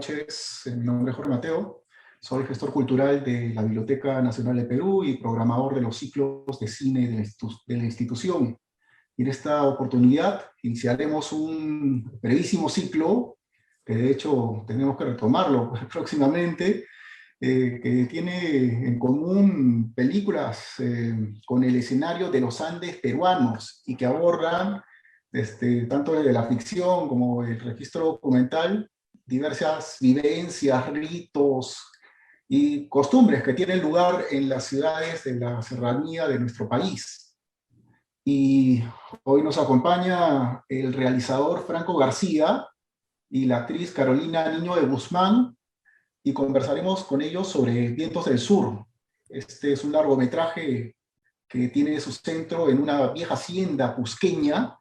noches. Mi nombre es Jorge Mateo. Soy gestor cultural de la Biblioteca Nacional de Perú y programador de los ciclos de cine de la institución. Y en esta oportunidad iniciaremos un brevísimo ciclo, que de hecho tenemos que retomarlo próximamente, que tiene en común películas con el escenario de los Andes peruanos y que abordan, tanto de la ficción como el registro documental, diversas vivencias, ritos y costumbres que tienen lugar en las ciudades de la serranía de nuestro país. Y hoy nos acompaña el realizador Franco García y la actriz Carolina Niño de Guzmán, y conversaremos con ellos sobre Vientos del Sur. Este es un largometraje que tiene su centro en una vieja hacienda cusqueña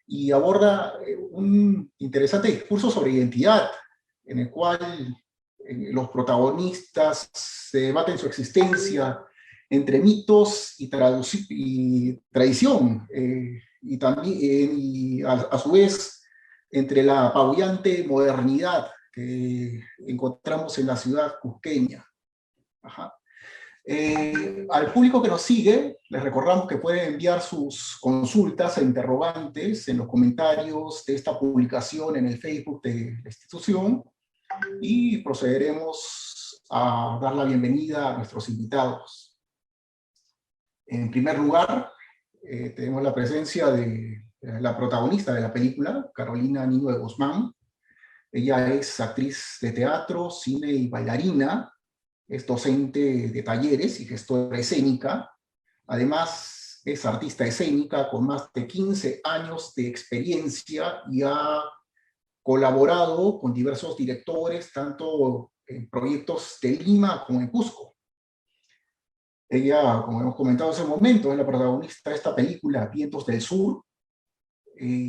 y aborda un interesante discurso sobre identidad, en el cual los protagonistas se debaten su existencia entre mitos y tradición, y también a su vez entre la apabullante modernidad que encontramos en la ciudad cusqueña. Ajá. Al público que nos sigue, les recordamos que pueden enviar sus consultas e interrogantes en los comentarios de esta publicación en el Facebook de la institución, y procederemos a dar la bienvenida a nuestros invitados. En primer lugar, tenemos la presencia de la protagonista de la película, Carolina Niño de Guzmán. Ella es actriz de teatro, cine y bailarina, es docente de talleres y gestora escénica. Además, es artista escénica con más de 15 años de experiencia y ha colaborado con diversos directores, tanto en proyectos de Lima como en Cusco. Ella, como hemos comentado hace un momento, es la protagonista de esta película, Vientos del Sur.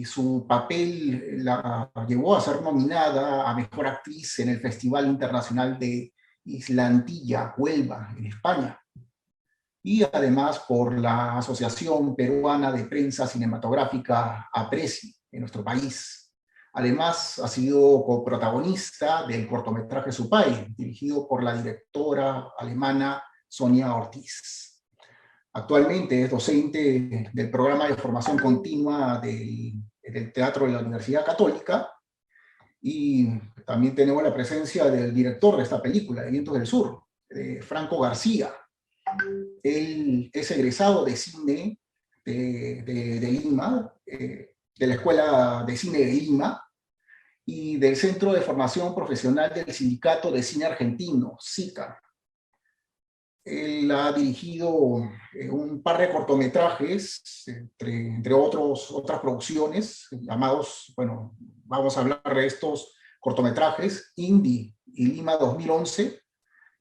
Su papel la llevó a ser nominada a Mejor Actriz en el Festival Internacional de Islantilla, Huelva, en España. Y además por la Asociación Peruana de Prensa Cinematográfica, APRESI, en nuestro país. Además, ha sido coprotagonista del cortometraje Supay, dirigido por la directora alemana Sonia Ortiz. Actualmente es docente del programa de formación continua del Teatro de la Universidad Católica, y también tenemos la presencia del director de esta película, de Vientos del Sur, Franco García. Él es egresado de cine de Lima, de la Escuela de Cine de Lima, y del Centro de Formación Profesional del Sindicato de Cine Argentino, SICA. Él ha dirigido un par de cortometrajes, entre otras producciones, llamados, bueno, vamos a hablar de estos cortometrajes, Indie y Lima 2011,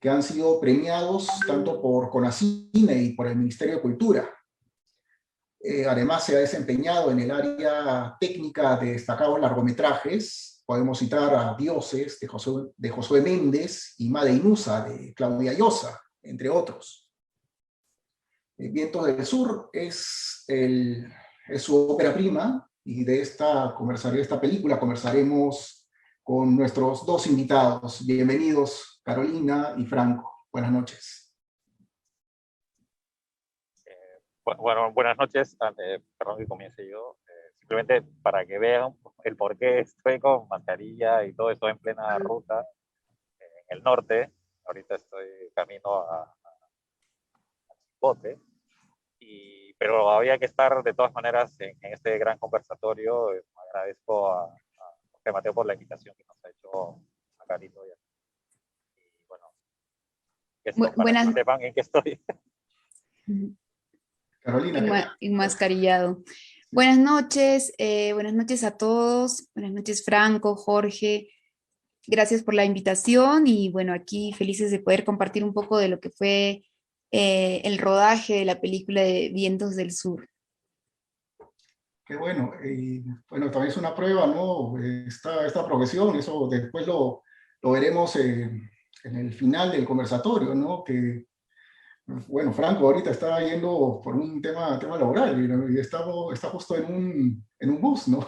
que han sido premiados tanto por CONACINE y por el Ministerio de Cultura. Además se ha desempeñado en el área técnica de destacados largometrajes. Podemos citar a Dioses, de Josué Méndez, y Made Inusa, de Claudia Llosa, entre otros. Vientos del Sur es su ópera prima, y de esta película conversaremos con nuestros dos invitados. Bienvenidos, Carolina y Franco. Buenas noches. Bueno, buenas noches. Perdón que comience yo. Simplemente para que vean el por qué estoy con mascarilla y todo esto en plena ruta en el norte. Ahorita estoy camino a Chicote, pero había que estar de todas maneras en este gran conversatorio. Agradezco a Jorge Mateo por la invitación que nos ha hecho a Carito y bueno, para que sepan en qué estoy. Carolina. Enmascarillado. Buenas noches a todos. Buenas noches, Franco, Jorge. Gracias por la invitación, y bueno, aquí felices de poder compartir un poco de lo que fue el rodaje de la película de Vientos del Sur. Qué bueno. Y bueno, también es una prueba, ¿no? Esta profesión, eso después lo veremos en el final del conversatorio, ¿no? Que, bueno, Franco ahorita está yendo por un tema laboral, y está justo en un bus, ¿no?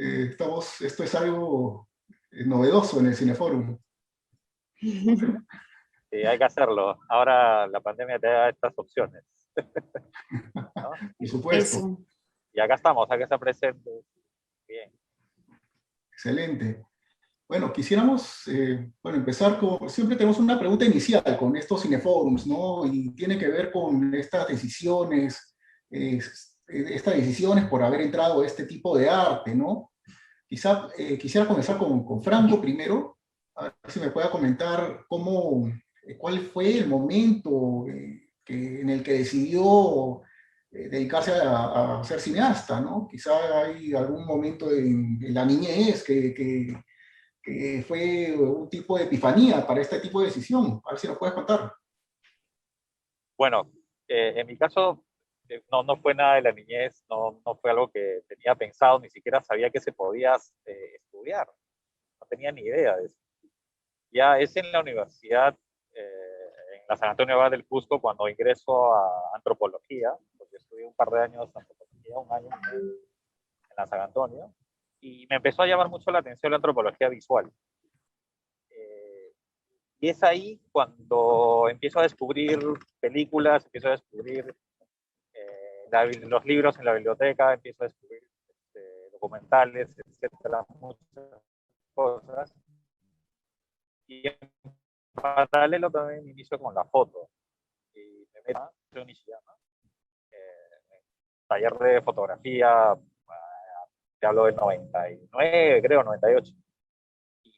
Esto es algo novedoso en el Cineforum. Sí, hay que hacerlo. Ahora la pandemia te da estas opciones. ¿No? Por supuesto. Eso. Y acá estamos, acá está presente. Bien. Excelente. Bueno, quisiéramos empezar con, siempre tenemos una pregunta inicial con estos cineforums, ¿no? Y tiene que ver con estas decisiones por haber entrado a este tipo de arte, ¿no? Quisiera comenzar con Franco primero, a ver si me pueda comentar cuál fue el momento en el que decidió dedicarse a ser cineasta, ¿no? Quizá hay algún momento en la niñez que fue un tipo de epifanía para este tipo de decisión. A ver si nos puedes contar. Bueno, en mi caso no fue nada de la niñez, no fue algo que tenía pensado, ni siquiera sabía que se podía estudiar, no tenía ni idea de eso. Ya es en la universidad, en la San Antonio Abad del Cusco, cuando ingreso a antropología, porque estudié un par de años antropología, un año y medio en la San Antonio, y me empezó a llamar mucho la atención la antropología visual. Y es ahí cuando empiezo a descubrir películas, empiezo a descubrir los libros en la biblioteca, empiezo a descubrir documentales, etcétera, muchas cosas. Y en paralelo también inicio con la foto. Y me meto en Nishiyama, taller de fotografía, te hablo del 99, creo, 98. Y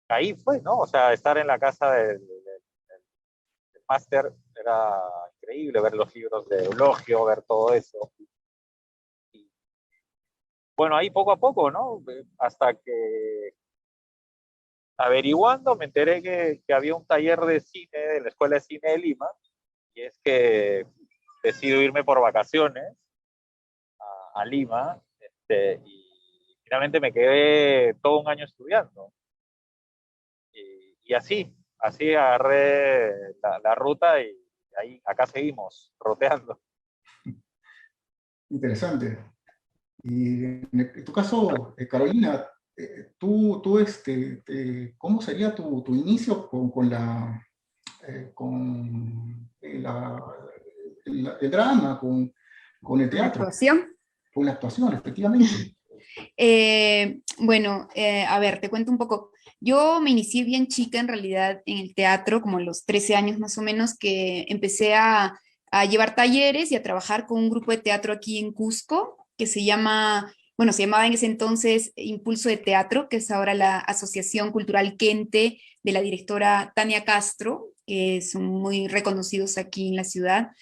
ahí fue, ¿no? O sea, estar en la casa del máster era increíble, ver los libros de Eulogio, ver todo eso. Y, bueno, ahí poco a poco, ¿no? Hasta que averiguando me enteré que había un taller de cine de la Escuela de Cine de Lima, y es que decido irme por vacaciones a Lima, y finalmente me quedé todo un año estudiando. Y así agarré la ruta y ahí, acá seguimos, roteando. Interesante. Y en tu caso, Carolina, ¿cómo sería tu inicio con el drama, con el ¿La teatro, actuación? con la actuación, efectivamente? Bueno, a ver, te cuento un poco. Yo me inicié bien chica en realidad en el teatro, como a los 13 años más o menos, que empecé a llevar talleres y a trabajar con un grupo de teatro aquí en Cusco, que se llamaba en ese entonces Impulso de Teatro, que es ahora la Asociación Cultural Quente de la directora Tania Castro, que son muy reconocidos aquí en la ciudad.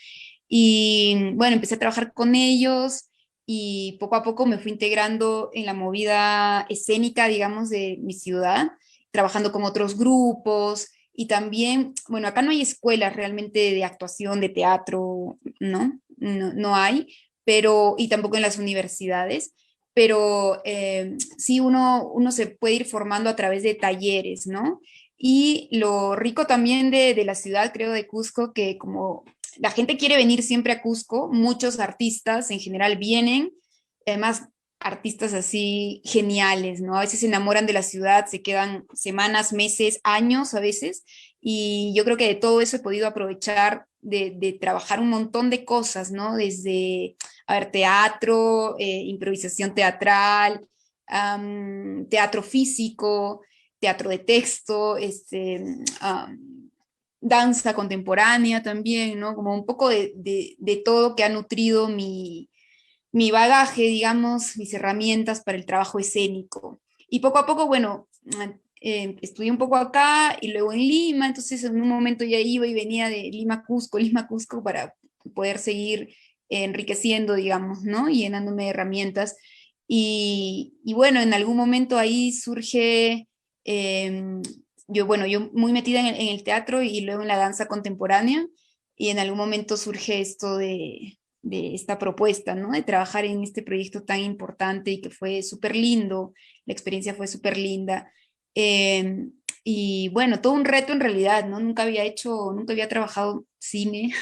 Y bueno, empecé a trabajar con ellos y poco a poco me fui integrando en la movida escénica, digamos, de mi ciudad, trabajando con otros grupos y también, bueno, acá no hay escuelas realmente de actuación, de teatro, ¿no? No hay, pero, y tampoco en las universidades, pero sí uno se puede ir formando a través de talleres, ¿no? Y lo rico también de la ciudad, creo, de Cusco, que como la gente quiere venir siempre a Cusco, muchos artistas en general vienen, además artistas así geniales, ¿no? A veces se enamoran de la ciudad, se quedan semanas, meses, años a veces, y yo creo que de todo eso he podido aprovechar de trabajar un montón de cosas, ¿no? Desde, a ver, teatro, improvisación teatral, teatro físico, teatro de texto, danza contemporánea también, ¿no? Como un poco de todo que ha nutrido mi bagaje, digamos, mis herramientas para el trabajo escénico. Y poco a poco, bueno, estudié un poco acá y luego en Lima, entonces en un momento ya iba y venía de Lima, Cusco, para poder seguir enriqueciendo, digamos, ¿no? Y llenándome de herramientas. Y bueno, en algún momento ahí surge, yo muy metida en el teatro y luego en la danza contemporánea, y en algún momento surge esto de esta propuesta, ¿no? De trabajar en este proyecto tan importante y que fue súper lindo, la experiencia fue súper linda. Eh, y bueno, todo un reto en realidad, ¿no? Nunca había trabajado cine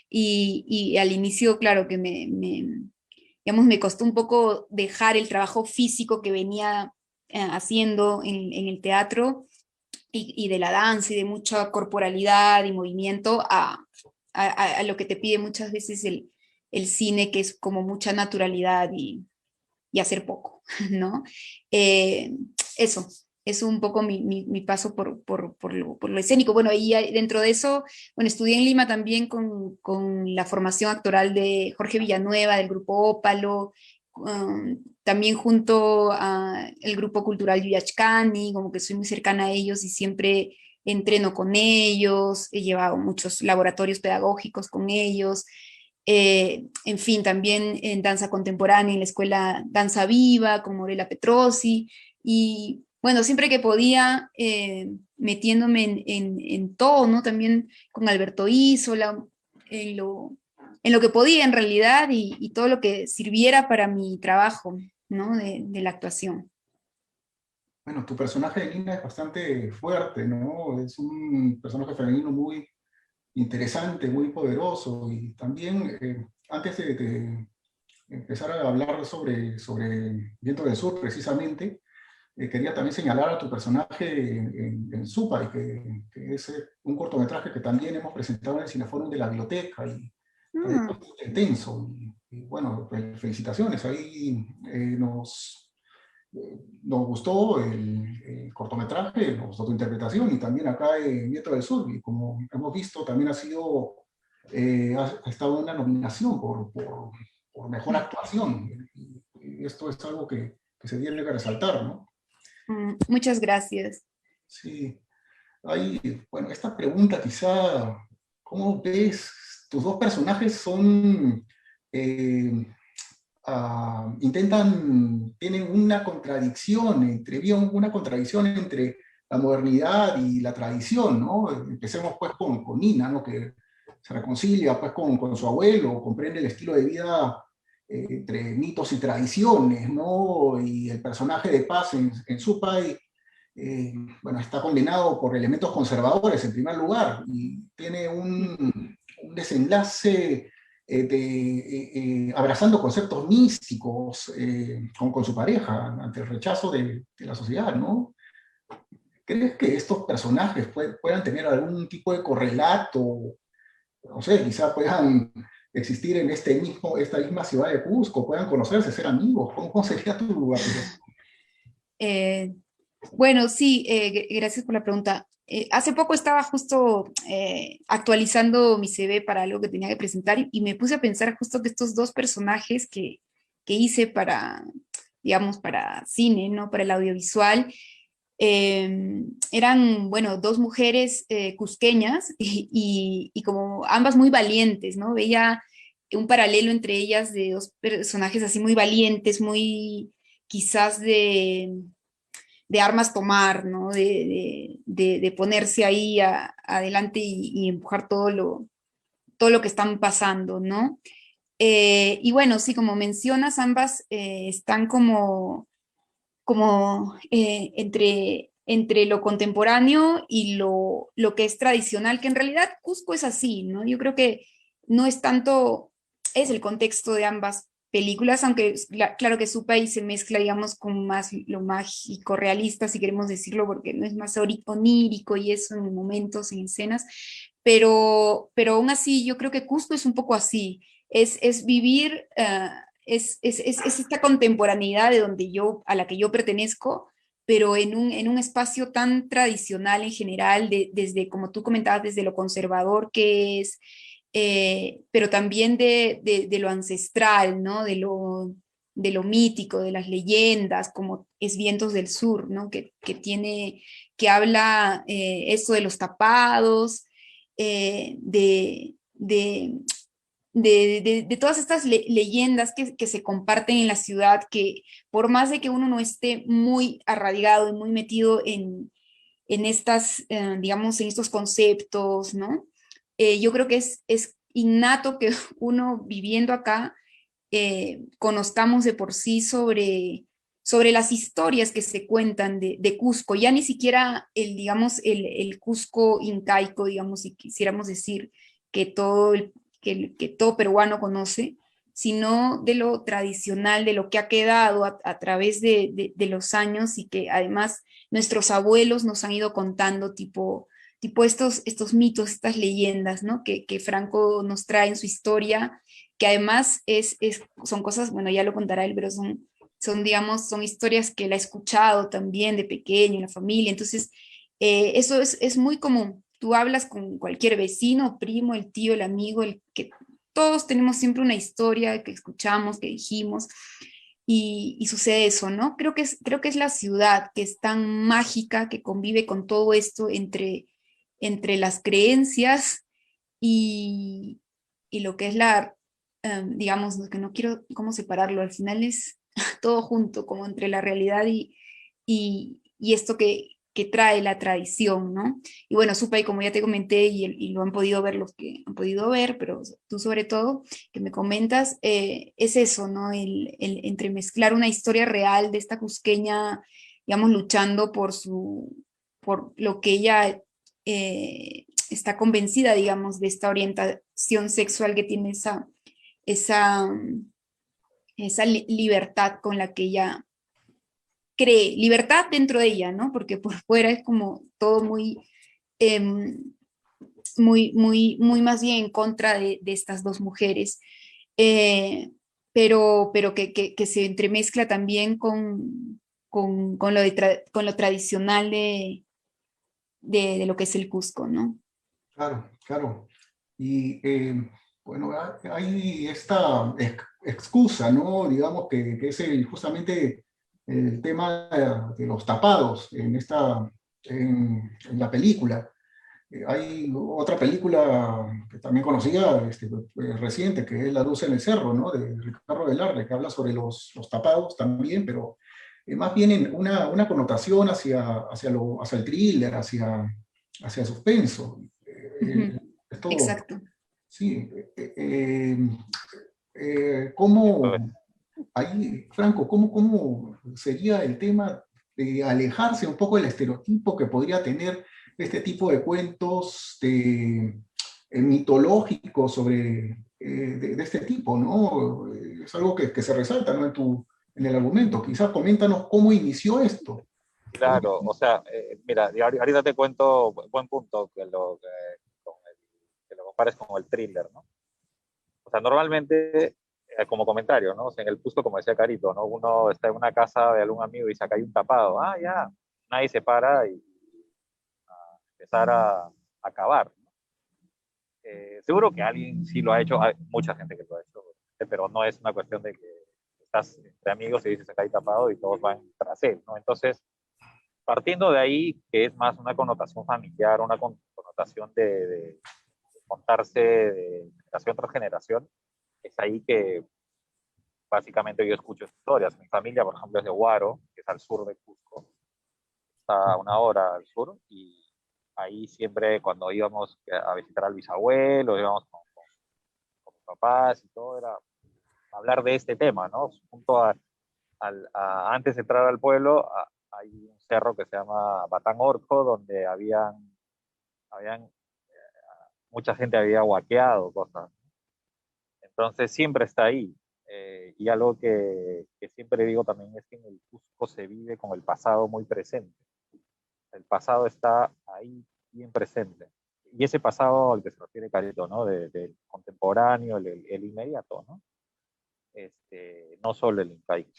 y al inicio, claro, que digamos, me costó un poco dejar el trabajo físico que venía haciendo en el teatro y de la danza y de mucha corporalidad y movimiento a lo que te pide muchas veces el cine, que es como mucha naturalidad y hacer poco, ¿no? Eh, eso. Es un poco mi paso por lo escénico. Bueno, y dentro de eso, bueno, estudié en Lima también con la formación actoral de Jorge Villanueva, del grupo Ópalo, también junto al grupo cultural Yuyachcani, como que soy muy cercana a ellos y siempre entreno con ellos, he llevado muchos laboratorios pedagógicos con ellos. En fin, también en danza contemporánea en la escuela Danza Viva con Morela Petrosi, y bueno, siempre que podía, metiéndome en todo, ¿no? También con Alberto Isola, en lo que podía en realidad, y todo lo que sirviera para mi trabajo, ¿no? De la actuación. Bueno, tu personaje de Lina es bastante fuerte, ¿no? Es un personaje femenino muy interesante, muy poderoso, y también, antes de empezar a hablar sobre Viento del Sur, precisamente, quería también señalar a tu personaje en Supa, que es un cortometraje que también hemos presentado en el Cineforum de la Biblioteca, y también Mm, bastante intenso, y bueno, pues, felicitaciones, ahí nos gustó el cortometraje, nos gustó tu interpretación, y también acá en Nieto del Sur, y como hemos visto, también ha estado en una nominación por mejor actuación, y esto es algo que se tiene que resaltar, ¿no? muchas gracias. Sí, bueno, esta pregunta quizá, ¿cómo ves? Tus dos personajes eh, tienen una contradicción entre la modernidad y la tradición, ¿no? Empecemos pues con Nina, ¿no? Que se reconcilia pues con su abuelo, comprende el estilo de vida entre mitos y tradiciones, ¿no? Y el personaje de Paz en su país, bueno, está combinado por elementos conservadores en primer lugar, y tiene un desenlace abrazando conceptos místicos con su pareja ante el rechazo de la sociedad, ¿no? ¿Crees que estos personajes puedan tener algún tipo de correlato? No sé, quizá puedan existir en esta misma ciudad de Cusco, puedan conocerse, ser amigos. ¿Cómo sería tu apreciación? Eh, bueno, sí, gracias por la pregunta. Hace poco estaba justo actualizando mi CV para algo que tenía que presentar y me puse a pensar justo que estos dos personajes que hice para, digamos, para cine, ¿no? Para el audiovisual, eran, bueno, dos mujeres cusqueñas y como ambas muy valientes, ¿no? Veía un paralelo entre ellas de dos personajes así muy valientes, muy quizás de armas tomar, ¿no? De ponerse ahí adelante y empujar todo lo que están pasando, ¿no? Y bueno, sí, como mencionas, ambas están como entre lo contemporáneo y lo que es tradicional, que en realidad Cusco es así, ¿no? Yo creo que no es tanto, es el contexto de ambas películas, aunque claro que su país se mezcla, digamos, con más lo mágico, realista, si queremos decirlo, porque no es más onírico y eso en momentos, en escenas, pero aún así yo creo que Cusco es un poco así, es vivir... es esta contemporaneidad de donde a la que yo pertenezco, pero en un espacio tan tradicional en general, desde, como tú comentabas, desde lo conservador que es, pero también de lo ancestral, ¿no? De lo mítico, de las leyendas, como es Vientos del Sur, ¿no? Que habla eso de los tapados, de todas estas leyendas que se comparten en la ciudad, que por más de que uno no esté muy arraigado y muy metido en estas, digamos, en estos conceptos, ¿no? Yo creo que es innato que uno viviendo acá conozcamos de por sí sobre las historias que se cuentan de Cusco, ya ni siquiera digamos, el Cusco incaico, digamos, si quisiéramos decir que todo, que todo peruano conoce, sino de lo tradicional, de lo que ha quedado a través de los años y que además nuestros abuelos nos han ido contando, tipo estos mitos, estas leyendas, ¿no? Que Franco nos trae en su historia, que además son cosas, bueno, ya lo contará él, pero digamos, son historias que él ha escuchado también de pequeño en la familia. Entonces, eso es muy común. Tú hablas con cualquier vecino, primo, el tío, el amigo, el que todos tenemos siempre una historia que escuchamos, que dijimos, y sucede eso, ¿no? Creo que es la ciudad que es tan mágica, que convive con todo esto entre las creencias y, y lo que es digamos, que no quiero cómo separarlo, al final es todo junto, como entre la realidad y esto que trae la tradición, ¿no? Y bueno, Supa, y como ya te comenté, y lo han podido ver los que han podido ver, pero tú sobre todo, que me comentas, es eso, ¿no? El entremezclar una historia real de esta cusqueña, digamos, luchando por lo que ella está convencida, digamos, de esta orientación sexual que tiene esa, esa libertad con la que ella cree, libertad dentro de ella, ¿no? Porque por fuera es como todo eh, muy más bien en contra de estas dos mujeres, eh, pero que se entremezcla también con lo tradicional de lo que es el Cusco, ¿no? Claro, claro. Y bueno, hay esta excusa, ¿no? Digamos que es justamente el tema de los tapados en la película. Hay otra película que también conocía, reciente, que es La luz en el cerro, ¿no? De Ricardo Velarde, que habla sobre los tapados también, pero más bien en una connotación hacia el thriller, hacia el suspenso. Ujú. Esto, Exacto. sí. Pues, ¿Cómo, ahí, Franco, cómo sería el tema de alejarse un poco del estereotipo que podría tener este tipo de cuentos mitológicos de este tipo, ¿no? Es algo que se resalta, ¿no? En el argumento. Quizás coméntanos cómo inició esto. claro, o sea, mira, ahorita te cuento, buen punto, que lo compares con el thriller, ¿no? O sea, normalmente, como comentario, ¿no? O sea, en el Cusco, como decía Carito, ¿no? Uno está en una casa de algún amigo y saca ahí un tapado, ah, ya, nadie se para y empezar a acabar. Seguro que alguien sí lo ha hecho, hay mucha gente que lo ha hecho, pero no es una cuestión de que estás entre amigos y dices acá hay tapado y todos van tras él, ¿no? Entonces, partiendo de ahí, que es más una connotación familiar, una connotación de contarse de generación tras generación, es ahí que básicamente yo escucho historias. Mi familia, por ejemplo, es de Huaro, que es al sur de Cusco, está a una hora al sur, y ahí siempre cuando íbamos a visitar al bisabuelo, íbamos con mis papás y todo, era hablar de este tema, ¿no? Junto antes de entrar al pueblo, hay un cerro que se llama Batán Orco, donde habían mucha gente había guaqueado cosas. Entonces siempre está ahí. Y algo que siempre digo también es que en el Cusco se vive con el pasado muy presente. El pasado está ahí bien presente. Y ese pasado al que se refiere Carito, ¿no? Del contemporáneo, el inmediato, ¿no? No solo el incaico.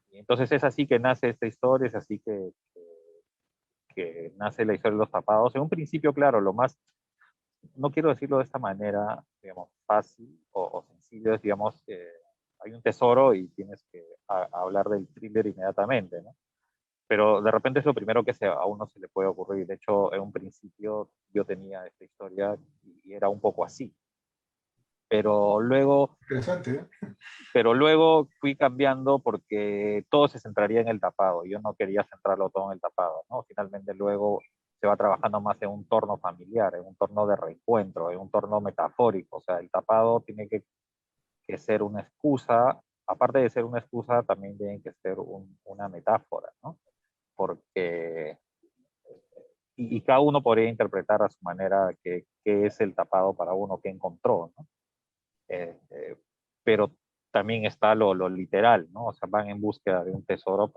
Y entonces es así que nace esta historia, es así que nace la historia de los tapados. En un principio, claro, lo más, no quiero decirlo de esta manera, digamos, fácil o sencillo, es, digamos, hay un tesoro y tienes que hablar del thriller inmediatamente, ¿no? Pero de repente es lo primero que a uno se le puede ocurrir. De hecho, en un principio yo tenía esta historia y era un poco así. Pero luego Interesante, ¿eh? pero luego fui cambiando porque todo se centraría en el tapado. Yo no quería centrarlo todo en el tapado, ¿no? Finalmente luego se va trabajando más en un torno familiar, en un torno de reencuentro, en un torno metafórico. O sea, el tapado tiene que ser una excusa, aparte de ser una excusa, también tiene que ser una metáfora, ¿no? Porque, y cada uno podría interpretar a su manera qué es el tapado para uno, qué encontró, ¿no? Eh, eh, pero también está lo literal, ¿no? O sea, van en búsqueda de un tesoro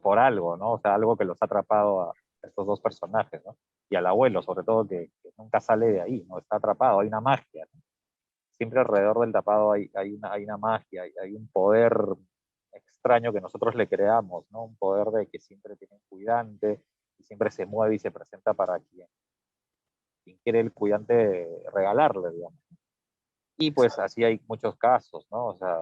por algo, ¿no? O sea, algo que los ha atrapado a estos dos personajes, ¿no? Y al abuelo, sobre todo, que nunca sale de ahí, ¿no? Está atrapado, hay una magia, ¿no? Siempre alrededor del tapado hay una magia, hay un poder extraño que nosotros le creamos, ¿no? Un poder de que siempre tiene un cuidante y siempre se mueve y se presenta para quien quiere el cuidante regalarle, digamos. Y pues así hay muchos casos, ¿no? O sea,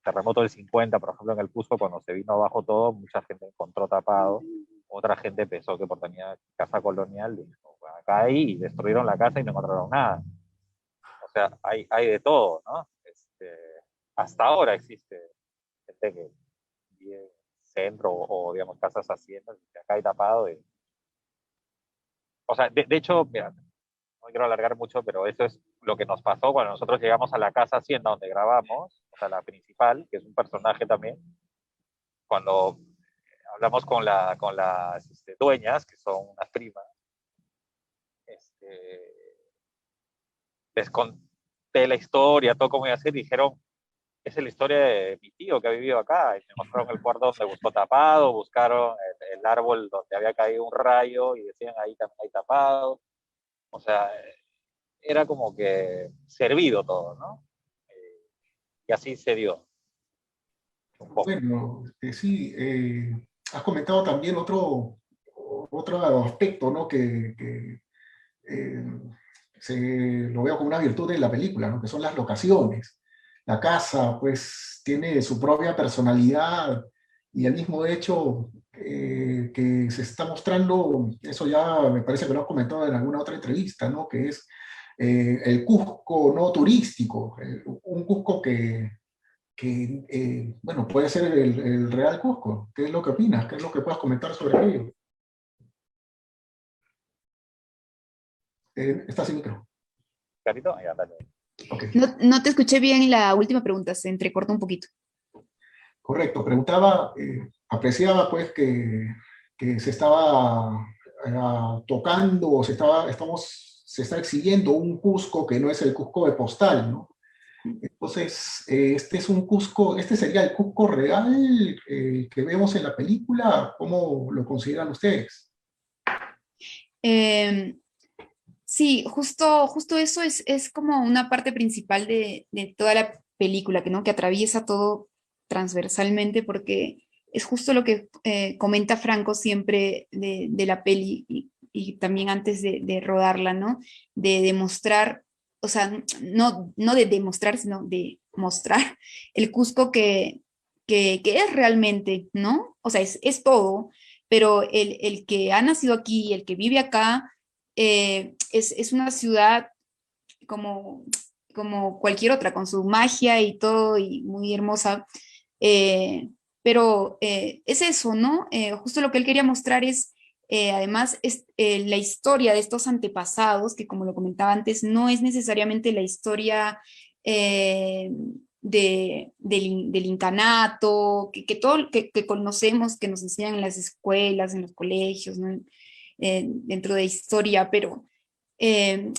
terremoto del 50, por ejemplo, en el Cusco, cuando se vino abajo todo, mucha gente encontró tapado, otra gente pensó que por tenía casa colonial, dijo, bueno, acá ahí, y destruyeron la casa y no encontraron nada. O sea, hay de todo, ¿no? Hasta ahora existe gente que vive en centro o digamos, casas haciendas, que acá hay tapado. O sea, de hecho, mira, no quiero alargar mucho, pero eso es lo que nos pasó cuando nosotros llegamos a la casa hacienda donde grabamos, o sea, la principal, que es un personaje también, cuando hablamos con las dueñas, que son unas primas, les conté la historia, todo cómo iba a ser, y dijeron, esa es la historia de mi tío que ha vivido acá, y me mostraron el cuarto donde buscó tapado, buscaron el árbol donde había caído un rayo, y decían, ahí también hay tapado. O sea, era como que servido todo, ¿no? Y así se dio un poco. Bueno, sí, has comentado también otro aspecto, ¿no? Que, eh, lo veo como una virtud de la película, ¿no? Que son las locaciones. La casa, pues, tiene su propia personalidad y el mismo hecho que se está mostrando, eso ya me parece que lo has comentado en alguna otra entrevista, ¿no? Que es el Cusco no turístico, un Cusco que bueno, puede ser el Real Cusco. ¿Qué es lo que opinas? ¿Qué es lo que puedas comentar sobre ello? Estás sin micro. Carito, ahí anda. Okay. No te escuché bien la última pregunta, se entrecortó un poquito. Correcto, preguntaba, apreciaba pues que se estaba tocando, o se está exhibiendo un Cusco que no es el Cusco de postal, ¿no? Entonces, este es un Cusco, este sería el Cusco real que vemos en la película. ¿Cómo lo consideran ustedes? Eh, sí, justo eso es como una parte principal de toda la película, que, ¿no? Que atraviesa todo transversalmente, porque es justo lo que comenta Franco siempre de la peli y también antes de rodarla, ¿no? De demostrar, o sea, no de demostrar, sino de mostrar el Cusco que es realmente, ¿no? O sea, es todo, pero el que ha nacido aquí, el que vive acá, es una ciudad como, como cualquier otra, con su magia y todo, y muy hermosa. Pero es eso, ¿no? Justo lo que él quería mostrar es, además, es la historia de estos antepasados, que como lo comentaba antes, no es necesariamente la historia eh, del incanato, que todo que conocemos, que nos enseñan en las escuelas, en los colegios, ¿no? Dentro de historia, pero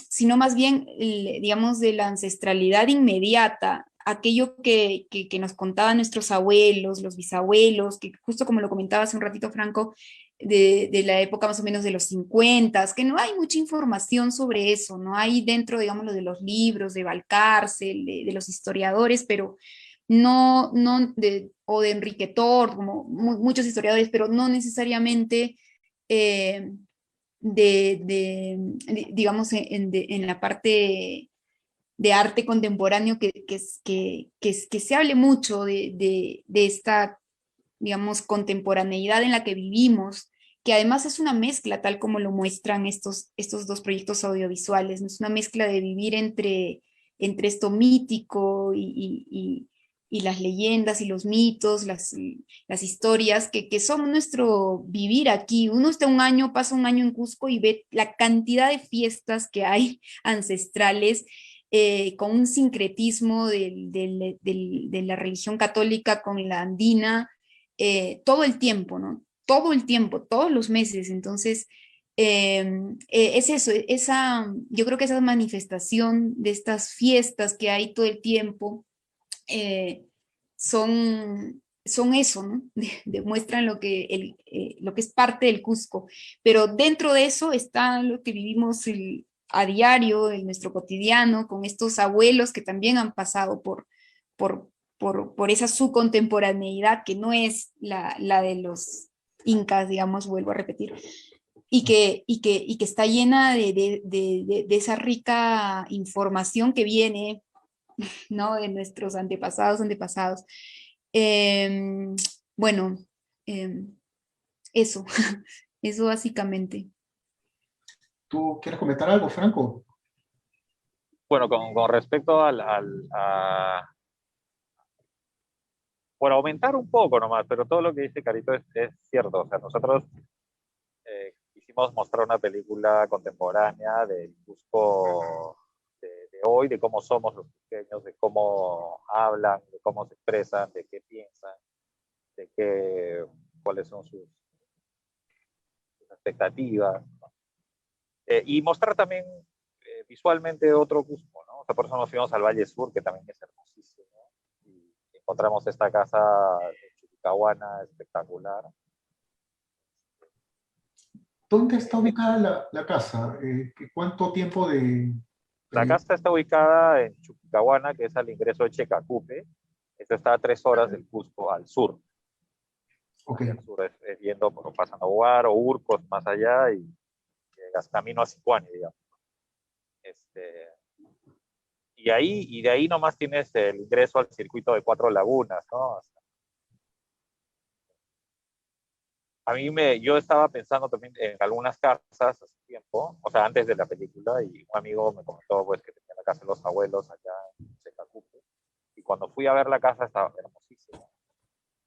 sino más bien, digamos, de la ancestralidad inmediata, aquello que nos contaban nuestros abuelos, los bisabuelos, que justo como lo comentaba hace un ratito Franco, de la época más o menos de los 50, que no hay mucha información sobre eso, no hay dentro, digamos, lo de los libros de Valcárcel, de los historiadores, pero o de Enrique Tort, como muchos historiadores, pero no necesariamente eh, digamos, en la parte de arte contemporáneo que se hable mucho de esta, digamos, contemporaneidad en la que vivimos, que además es una mezcla, tal como lo muestran estos dos proyectos audiovisuales, ¿no? Es una mezcla de vivir entre esto mítico y las leyendas y los mitos, las historias que son nuestro vivir aquí. Uno está un año, pasa un año en Cusco y ve la cantidad de fiestas que hay ancestrales, con un sincretismo de la religión católica con la andina, todo el tiempo, ¿no? Todo el tiempo, todos los meses. Entonces, es eso, yo creo que esa manifestación de estas fiestas que hay todo el tiempo, son eso, ¿no? Demuestran lo que es parte del Cusco, pero dentro de eso está lo que vivimos a diario, en nuestro cotidiano, con estos abuelos que también han pasado por, por esa su contemporaneidad, que no es la de los incas, digamos, vuelvo a repetir, y que está llena de esa rica información que viene, ¿no? De nuestros antepasados. Eh, bueno, eh, eso, eso básicamente. ¿Tú quieres comentar algo, Franco? Bueno, con respecto bueno, aumentar un poco nomás, pero todo lo que dice Carito es cierto. O sea, nosotros quisimos mostrar una película contemporánea del Cusco de hoy, de cómo somos los cusqueños, de cómo hablan, de cómo se expresan, de qué piensan, de cuáles son sus expectativas, ¿no? Y mostrar también visualmente otro Cusco, ¿no? O sea, por eso nos fuimos al Valle Sur, que también es hermosísimo, y encontramos esta casa de Chuquicahuana espectacular. ¿Dónde está ubicada la casa? ¿Cuánto tiempo de... La casa está ubicada en Chuquicahuana, que es al ingreso de Checacupe. Esto está a 3 horas del Cusco, al sur. Ok. Hacia el sur es yendo, pasando Huaro, Urcos, más allá, y llegas camino a Sicuani, digamos. Y de ahí nomás tienes el ingreso al circuito de Cuatro Lagunas, ¿no? O sea, yo estaba pensando también en algunas casas hace tiempo, o sea, antes de la película, y un amigo me comentó pues que tenía la casa de los abuelos allá en Checacupe, y cuando fui a ver la casa estaba hermosísima,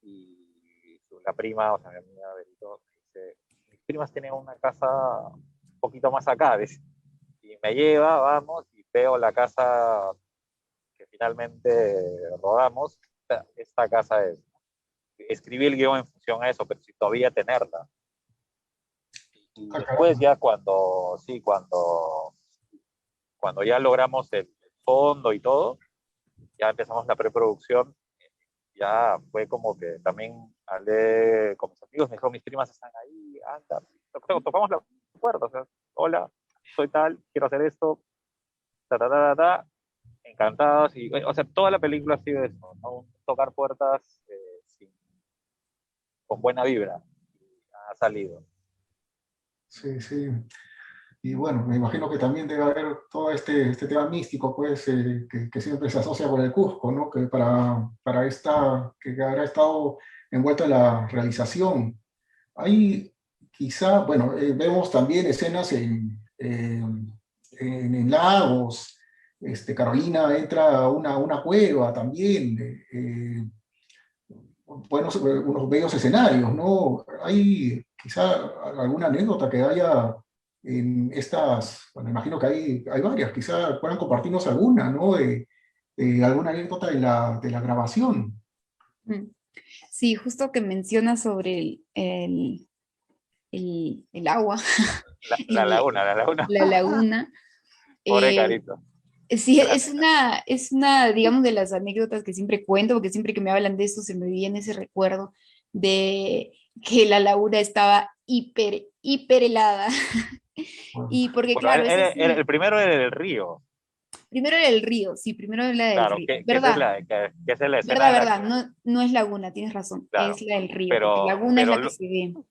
y la prima, o sea, mi amiga Berito, dice, mis primas tienen una casa un poquito más acá, dice, y me lleva, vamos, y veo la casa que finalmente rodamos. Esta casa escribí el guión en función a eso, pero si todavía tenerla. Y Ah, después ya cuando ya logramos el fondo y todo, ya empezamos la preproducción, ya fue como que también hablé con mis amigos, me dijo, mis primas están ahí, anda, tocamos la puerta, o sea, hola, soy tal, quiero hacer esto, ta, ta, ta, ta, ta, encantados, y, o sea, toda la película ha sido eso, ¿no? Tocar puertas con buena vibra, y ha salido. sí, sí. Y bueno, me imagino que también debe haber todo este tema místico, pues, que siempre se asocia con el Cusco, ¿no? Que para esta, que habrá estado envuelto en la realización. Hay quizá, bueno, vemos también escenas en lagos. Carolina entra a una cueva también. Buenos, unos bellos escenarios, ¿no? Hay quizá alguna anécdota que haya en estas, bueno, imagino que hay varias, quizá puedan compartirnos alguna, ¿no? De alguna anécdota de la grabación. Mm. Sí, justo que mencionas sobre el agua, La laguna, la laguna. la laguna. Pobre eh, Carito. sí, es una, digamos, de las anécdotas que siempre cuento, porque siempre que me hablan de eso se me viene ese recuerdo de que la laguna estaba hiper helada. Bueno, Y porque, Bueno, claro, ese es el primero era el río, primero era el río, sí, primero era la del claro, río. que esa es ¿Verdad? que esa es la escena ¿Verdad, de la verdad? que, No, no es laguna, tienes razón, es claro, la del río, porque pero, laguna es pero, la que se ve al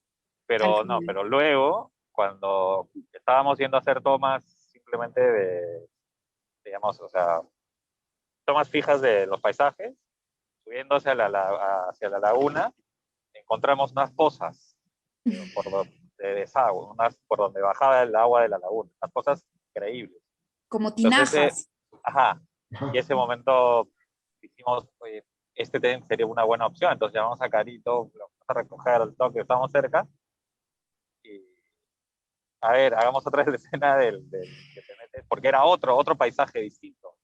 pero no, final. pero luego, cuando estábamos yendo a hacer tomas simplemente digamos, o sea, tomas fijas de los paisajes, subiendo hacia la laguna, encontramos unas pozas de desagüe, por donde bajaba el agua de la laguna, unas pozas increíbles. Como Entonces, tinajas. ajá, y ajá. ese momento dijimos, oye, sería una buena opción, entonces llamamos a Carito, lo vamos a recoger al toque, estamos cerca, y a ver, hagamos otra vez la escena del que te metes, porque era otro paisaje distinto,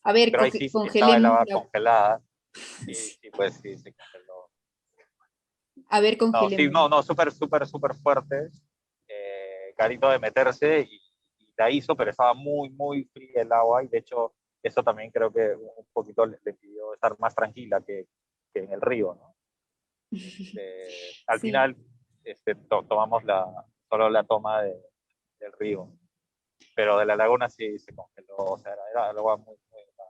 A ver, pero ahí sí estaba el congelemos agua la... congelada, sí, pues sí, se congeló. A ver, No, sí, congelemos. no, súper, súper, súper fuerte, Carito de meterse y la hizo, pero estaba muy, muy fría el agua y de hecho eso también creo que un poquito le impidió estar más tranquila que en el río, ¿no? Al Sí. final tomamos solo la toma del río, pero de la laguna sí se congeló, o sea, era agua muy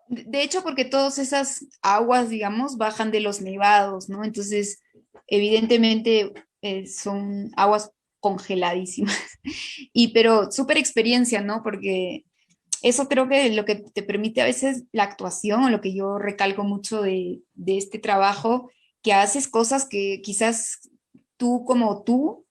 De hecho, porque todas esas aguas, digamos, bajan de los nevados, ¿no? Entonces, evidentemente, son aguas congeladísimas. Y pero súper experiencia, ¿no? Porque eso creo que lo que te permite a veces la actuación, o lo que yo recalco mucho de este trabajo, que haces cosas que quizás tú,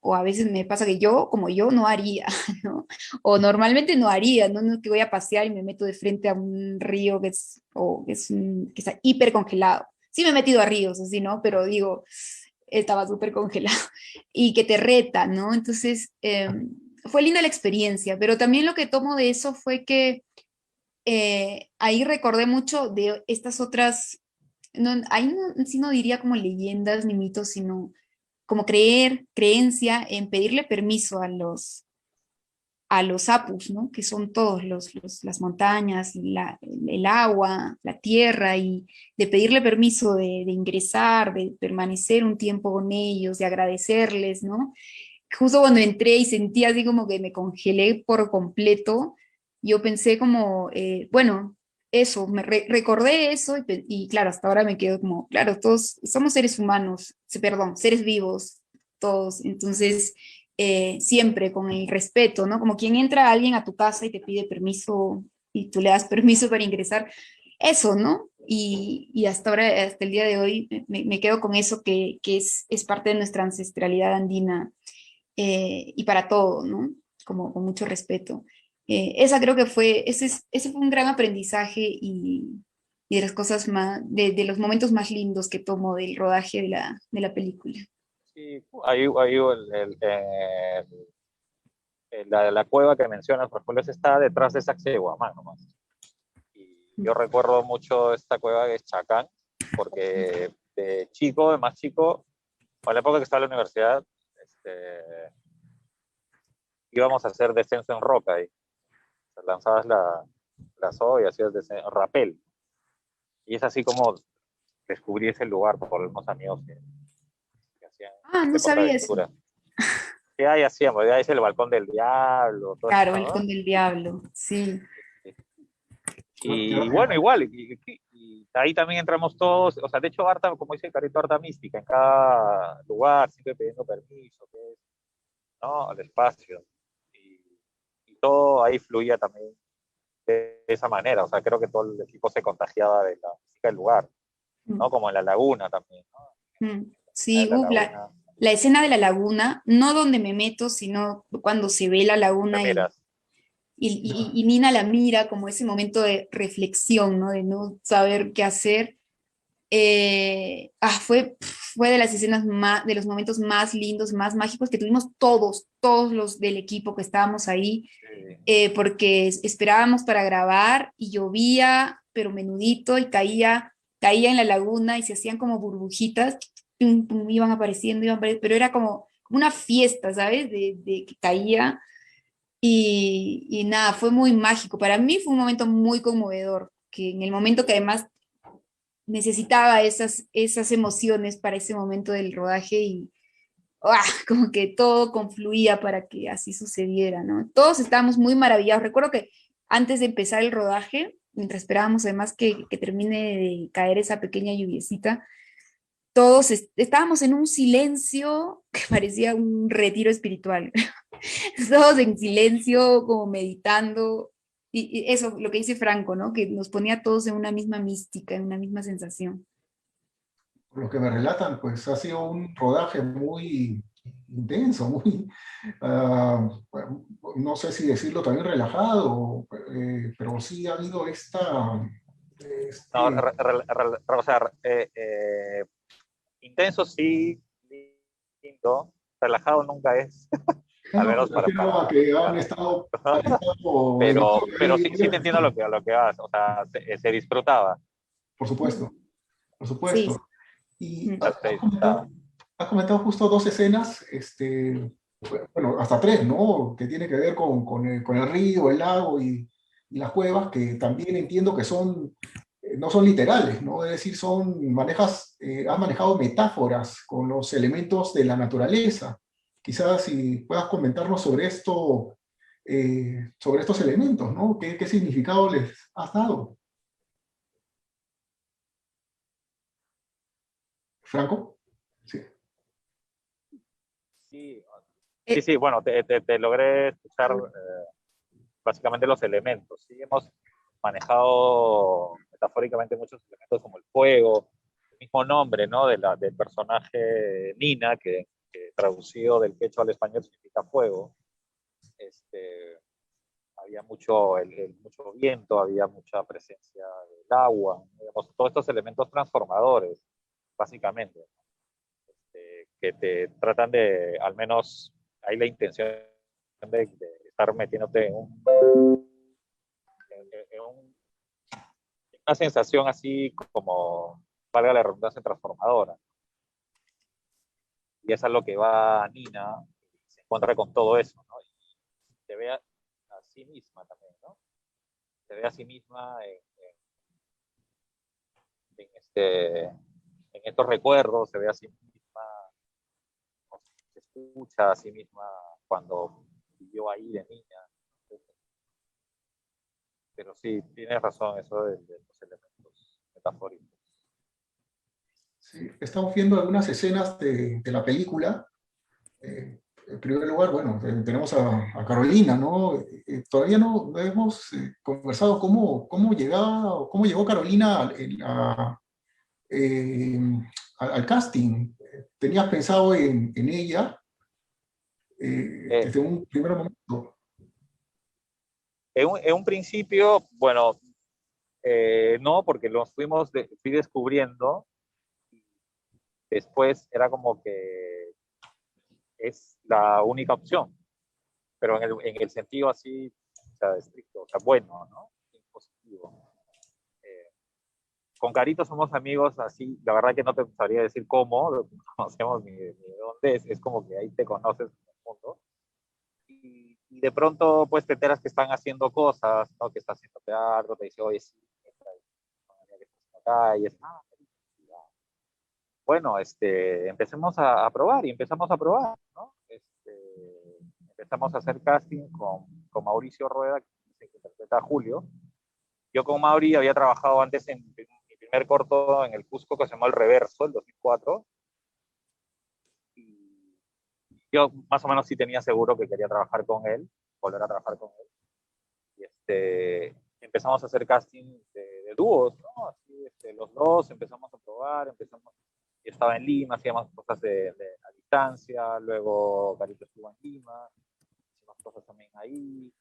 o a veces me pasa que yo, como yo, no haría, ¿no? O normalmente no haría, ¿no? No es que voy a pasear y me meto de frente a un río que está hiper congelado. Sí me he metido a ríos, así, ¿no? Pero digo, estaba súper congelado y que te reta, ¿no? Entonces, fue linda la experiencia, pero también lo que tomo de eso fue que ahí recordé mucho de estas otras, no, ahí no, sí no diría como leyendas ni mitos, sino como creencia en pedirle permiso a los apus, ¿no? Que son todos las montañas, el agua, la tierra, y de pedirle permiso de ingresar, de permanecer un tiempo con ellos, de agradecerles, ¿no? Justo cuando entré y sentí así como que me congelé por completo, yo pensé como, bueno, eso, recordé eso y claro, hasta ahora me quedo como, claro, todos somos seres humanos, perdón, seres vivos, todos, entonces siempre con el respeto, ¿no? Como quien entra alguien a tu casa y te pide permiso y tú le das permiso para ingresar, eso, ¿no? Y hasta ahora, hasta el día de hoy, me quedo con eso que es parte de nuestra ancestralidad andina y para todo, ¿no? Como con mucho respeto. Esa creo que ese fue un gran aprendizaje y de las cosas más, de los momentos más lindos que tomo del rodaje de la película. Sí, ahí la cueva que mencionas, por ejemplo, está detrás de Sacsayhuamán nomás. Y yo recuerdo mucho esta cueva que es Chacán, porque de chico, de más chico, a la época que estaba en la universidad, íbamos a hacer descenso en roca y lanzabas la soga y hacías rapel. Y es así como descubrí ese lugar por unos amigos que hacían Ah, no deporte de sabía eso. aventura. ¿Qué ahí hacíamos? Ya es el balcón del diablo, todo Claro, eso, el ¿no? con del diablo, sí. Y bueno, igual, y ahí también entramos todos, o sea, de hecho, harta, como dice el Carito, harta mística en cada lugar, siempre pidiendo permiso, ¿no? Al espacio. Y, y todo ahí fluía también de esa manera, o sea, creo que todo el equipo se contagiaba de la música del lugar, ¿no? Mm, Como en la laguna también, ¿no? sí, En la laguna, la escena de la laguna, no donde me meto, sino cuando se ve la te laguna miras. y Nina la mira como ese momento de reflexión, ¿no? De no saber qué hacer. Fue de las escenas más, de los momentos más lindos, más mágicos que tuvimos todos los del equipo que estábamos ahí, porque esperábamos para grabar y llovía, pero menudito, y caía en la laguna y se hacían como burbujitas, pum, pum, iban apareciendo, pero era como una fiesta, ¿sabes? De que caía y nada, fue muy mágico. Para mí fue un momento muy conmovedor, que en el momento que además necesitaba esas emociones para ese momento del rodaje y ¡ah! Como que todo confluía para que así sucediera, ¿no? Todos estábamos muy maravillados. Recuerdo que antes de empezar el rodaje, mientras esperábamos además que termine de caer esa pequeña lluviecita, todos estábamos en un silencio que parecía un retiro espiritual. Todos en silencio, como meditando. Y eso, lo que dice Franco, ¿no? Que nos ponía a todos en una misma mística, en una misma sensación. Por lo que me relatan, pues ha sido un rodaje muy intenso, muy, bueno, no sé si decirlo también relajado, pero sí ha habido No, este, o sea, intenso sí, lindo, relajado nunca es, al no, me menos refiero a que para han estado pero sí te entiendo a lo que vas, o sea, se disfrutaba, por supuesto, por Sí. supuesto. Y Mm. se disfrutaba. has comentado justo dos escenas, bueno, hasta tres, ¿no? Que tiene que ver con el río, el lago y las cuevas, que también entiendo que son, no son literales, ¿no? Es decir, has manejado metáforas con los elementos de la naturaleza. Quizás si puedas comentarnos sobre esto, sobre estos elementos, ¿no? ¿Qué significado les has dado? ¿Franco? Sí. Sí, sí, Eh, sí, bueno, te logré escuchar básicamente los elementos. Sí, hemos manejado metafóricamente muchos elementos como el fuego, el mismo nombre, ¿no? Del personaje Nina, que traducido del quechua al español significa fuego. Había mucho viento, había mucha presencia del agua, digamos, todos estos elementos transformadores, básicamente, que te tratan de, al menos hay la intención de estar metiéndote en una sensación así como, valga la redundancia, transformadora. Y eso es lo que va Nina, se encuentra con todo eso, ¿no? Y se ve a sí misma también, ¿no? Se ve a sí misma en estos recuerdos, se ve a sí misma, se escucha a sí misma cuando vivió ahí de niña. Pero sí, tienes razón, eso de los elementos metafóricos. Sí, estamos viendo algunas escenas de la película. En primer lugar, bueno, tenemos a Carolina, ¿no? Todavía no hemos conversado cómo llegó Carolina eh, al casting. ¿Tenías pensado en ella Eh, desde un primer momento? en un principio, bueno, no, porque fui descubriendo, después era como que es la única opción, pero en el sentido así, o sea, estricto, o sea, bueno, ¿no? Positivo. Eh, con Carito somos amigos así, la verdad que no te sabría decir cómo, lo conocemos ni de dónde, es como que ahí te conoces en el mundo. Y de pronto pues te enteras que están haciendo cosas, ¿no? Que está haciendo teatro, te dice, oye, sí, que está acá, y es, bueno, empecemos a probar, y empezamos a probar, ¿no? Empezamos a hacer casting con Mauricio Rueda, que interpreta a Julio. Yo con Mauri había trabajado antes en mi primer corto en el Cusco, que se llamó El Reverso, el 2004. Y yo más o menos sí tenía seguro que quería trabajar con él, volver a trabajar con él. Y empezamos a hacer casting de dúos, ¿no? Así, los dos empezamos a probar, yo estaba en Lima, hacíamos cosas a distancia, luego Carito estuvo en Lima, hicimos cosas también ahí,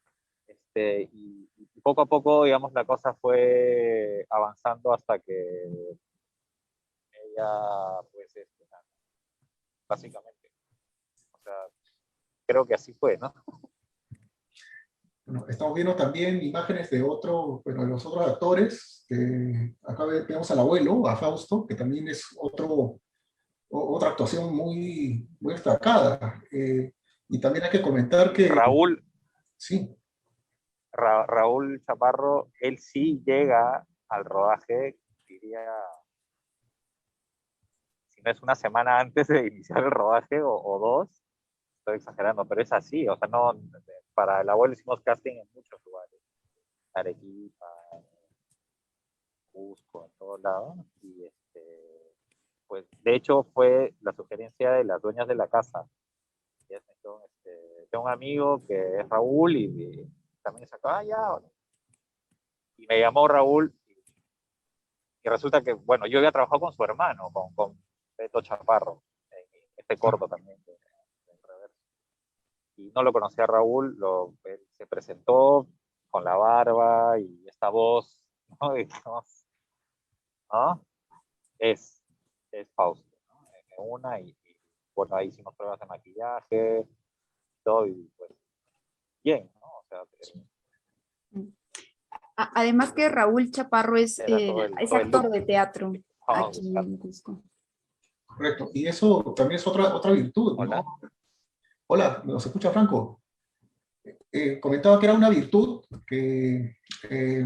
y poco a poco, digamos, la cosa fue avanzando hasta que ella, pues, básicamente, o sea, creo que así fue, ¿no? Bueno, estamos viendo también imágenes de de los otros actores. Acá vemos al abuelo, a Fausto, que también es otra actuación muy destacada. Y también hay que comentar que, Raúl, sí, Raúl Chaparro, él sí llega al rodaje, diría, si no es una semana antes de iniciar el rodaje o dos, estoy exagerando, pero es así, o sea, no, para el abuelo hicimos casting en muchos lugares, Arequipa, Cusco, en todos lados, y pues de hecho fue la sugerencia de las dueñas de la casa. Tengo un amigo que es Raúl y también sacó, ya, y me llamó Raúl y resulta que, bueno, yo había trabajado con su hermano, con Beto Chaparro, en este corto también de Reverso. Y no lo conocía a Raúl, él se presentó con la barba y esta voz, ¿no? Digamos, ¿no? Es, es Fausto, ¿no? Bueno, ahí hicimos pruebas de maquillaje, todo, y pues bien, ¿no? O sea, Además que Raúl Chaparro era es todo el actor look de teatro que estábamos aquí buscando. en Cusco. correcto. Y eso también es otra virtud, ¿no? Hola. Hola, ¿nos escucha Franco? Comentaba que era una virtud que eh,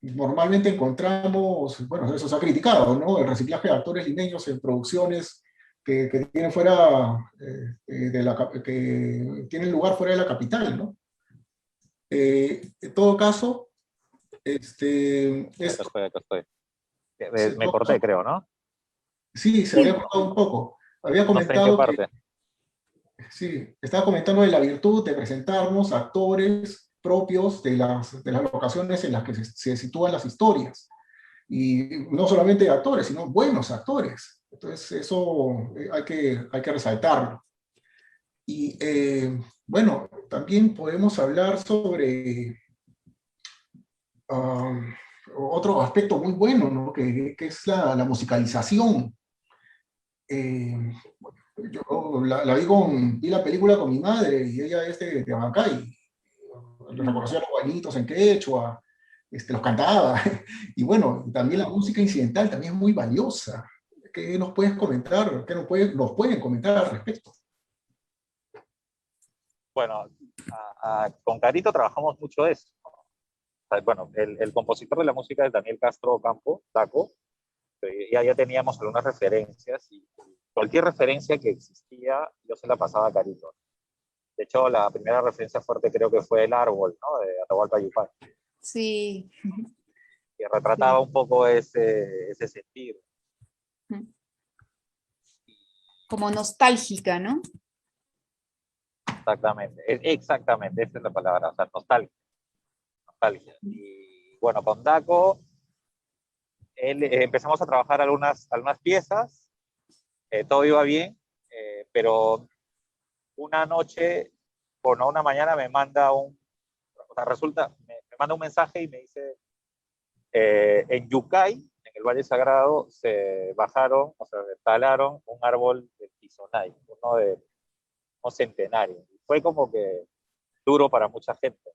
normalmente encontramos, bueno, eso se ha criticado, ¿no? El reciclaje de actores limeños en producciones que tienen fuera, que tienen lugar fuera de la capital, ¿no? En todo caso, Acá estoy, acá estoy. en Me todo corté, caso, creo, ¿no? sí, se había Sí, cortado un poco. Había No sé en qué comentado que, parte. sí, estaba comentando de la virtud de presentarnos actores propios de las locaciones en las que se sitúan las historias. Y no solamente actores, sino buenos actores. Entonces, eso hay que resaltarlo. Y bueno, también podemos hablar sobre um, otro aspecto muy bueno, ¿no? Que es la musicalización. Eh, yo vi la película con mi madre y ella es de Abancay. Reconocía los bailitos en quechua, los cantaba. Y bueno, también la música incidental también es muy valiosa. ¿Qué nos puedes comentar? ¿Qué nos pueden comentar al respecto? Bueno, con Carito trabajamos mucho eso. O sea, bueno, el compositor de la música es Daniel Castro Campo, Daco, y ya teníamos algunas referencias y cualquier referencia que existía yo se la pasaba a Carito. De hecho, la primera referencia fuerte creo que fue El Árbol, ¿no? De Atahualpa Yupanqui, sí, que retrataba sí. un poco ese sentido. Como nostálgica, ¿no? Exactamente, exactamente, esa es la palabra, o sea, nostalgia, nostalgia. Y bueno, con Daco empezamos a trabajar algunas piezas, todo iba bien, pero una noche, bueno, una mañana me manda o sea, me manda un mensaje y me dice, en Yucay, en el Valle Sagrado, se bajaron, o sea, talaron un árbol de Tizonay, uno centenario. Y fue como que duro para mucha gente.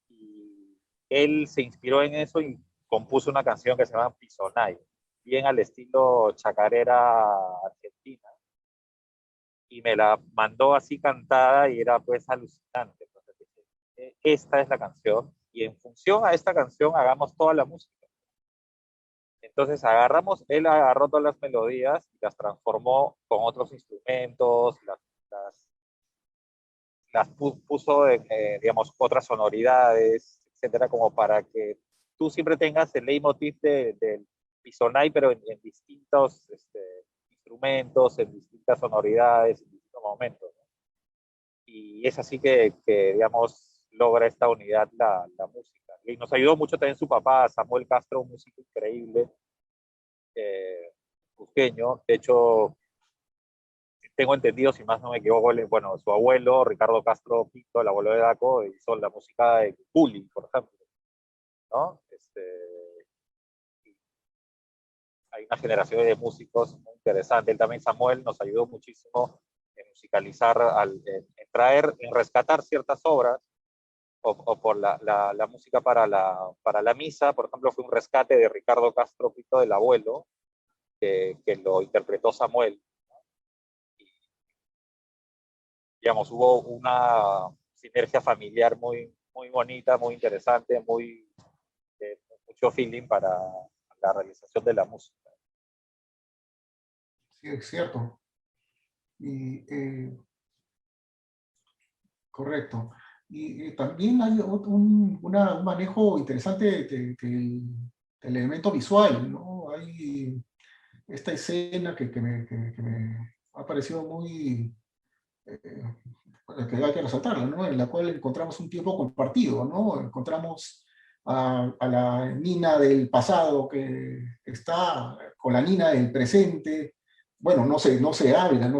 Y él se inspiró en eso y compuso una canción que se llama Pisonay, bien al estilo chacarera argentina, y me la mandó así cantada y era pues alucinante. Entonces dije, esta es la canción y en función a esta canción hagamos toda la música. Entonces él agarró todas las melodías y las transformó con otros instrumentos, las, las puso en, digamos, otras sonoridades, etcétera, como para que tú siempre tengas el leitmotiv del Pisonay, pero en distintos instrumentos, en distintas sonoridades, en distintos momentos, ¿no? Y es así digamos, logra esta unidad la música. Y nos ayudó mucho también su papá, Samuel Castro, un músico increíble, cusqueño. De hecho, tengo entendido, si más no me equivoco, bueno, su abuelo, Ricardo Castro Pinto, el abuelo de Daco, hizo la música de Culi, por ejemplo, ¿no? Hay una generación de músicos muy interesante. Él también, Samuel, nos ayudó muchísimo en musicalizar, en traer, en rescatar ciertas obras, o por la música para la misa, por ejemplo, fue un rescate de Ricardo Castro Pinto, del abuelo, que lo interpretó Samuel. Digamos, hubo una sinergia familiar muy, muy bonita, muy interesante, mucho feeling para la realización de la música. Sí, es cierto. Y, correcto. Y también hay un manejo interesante del elemento visual, ¿no? Hay esta escena que me ha parecido muy, eh, que hay que resaltarla, ¿no? En la cual encontramos un tiempo compartido, ¿no? Encontramos a la Nina del pasado que está con la Nina del presente. Bueno, no se habla, no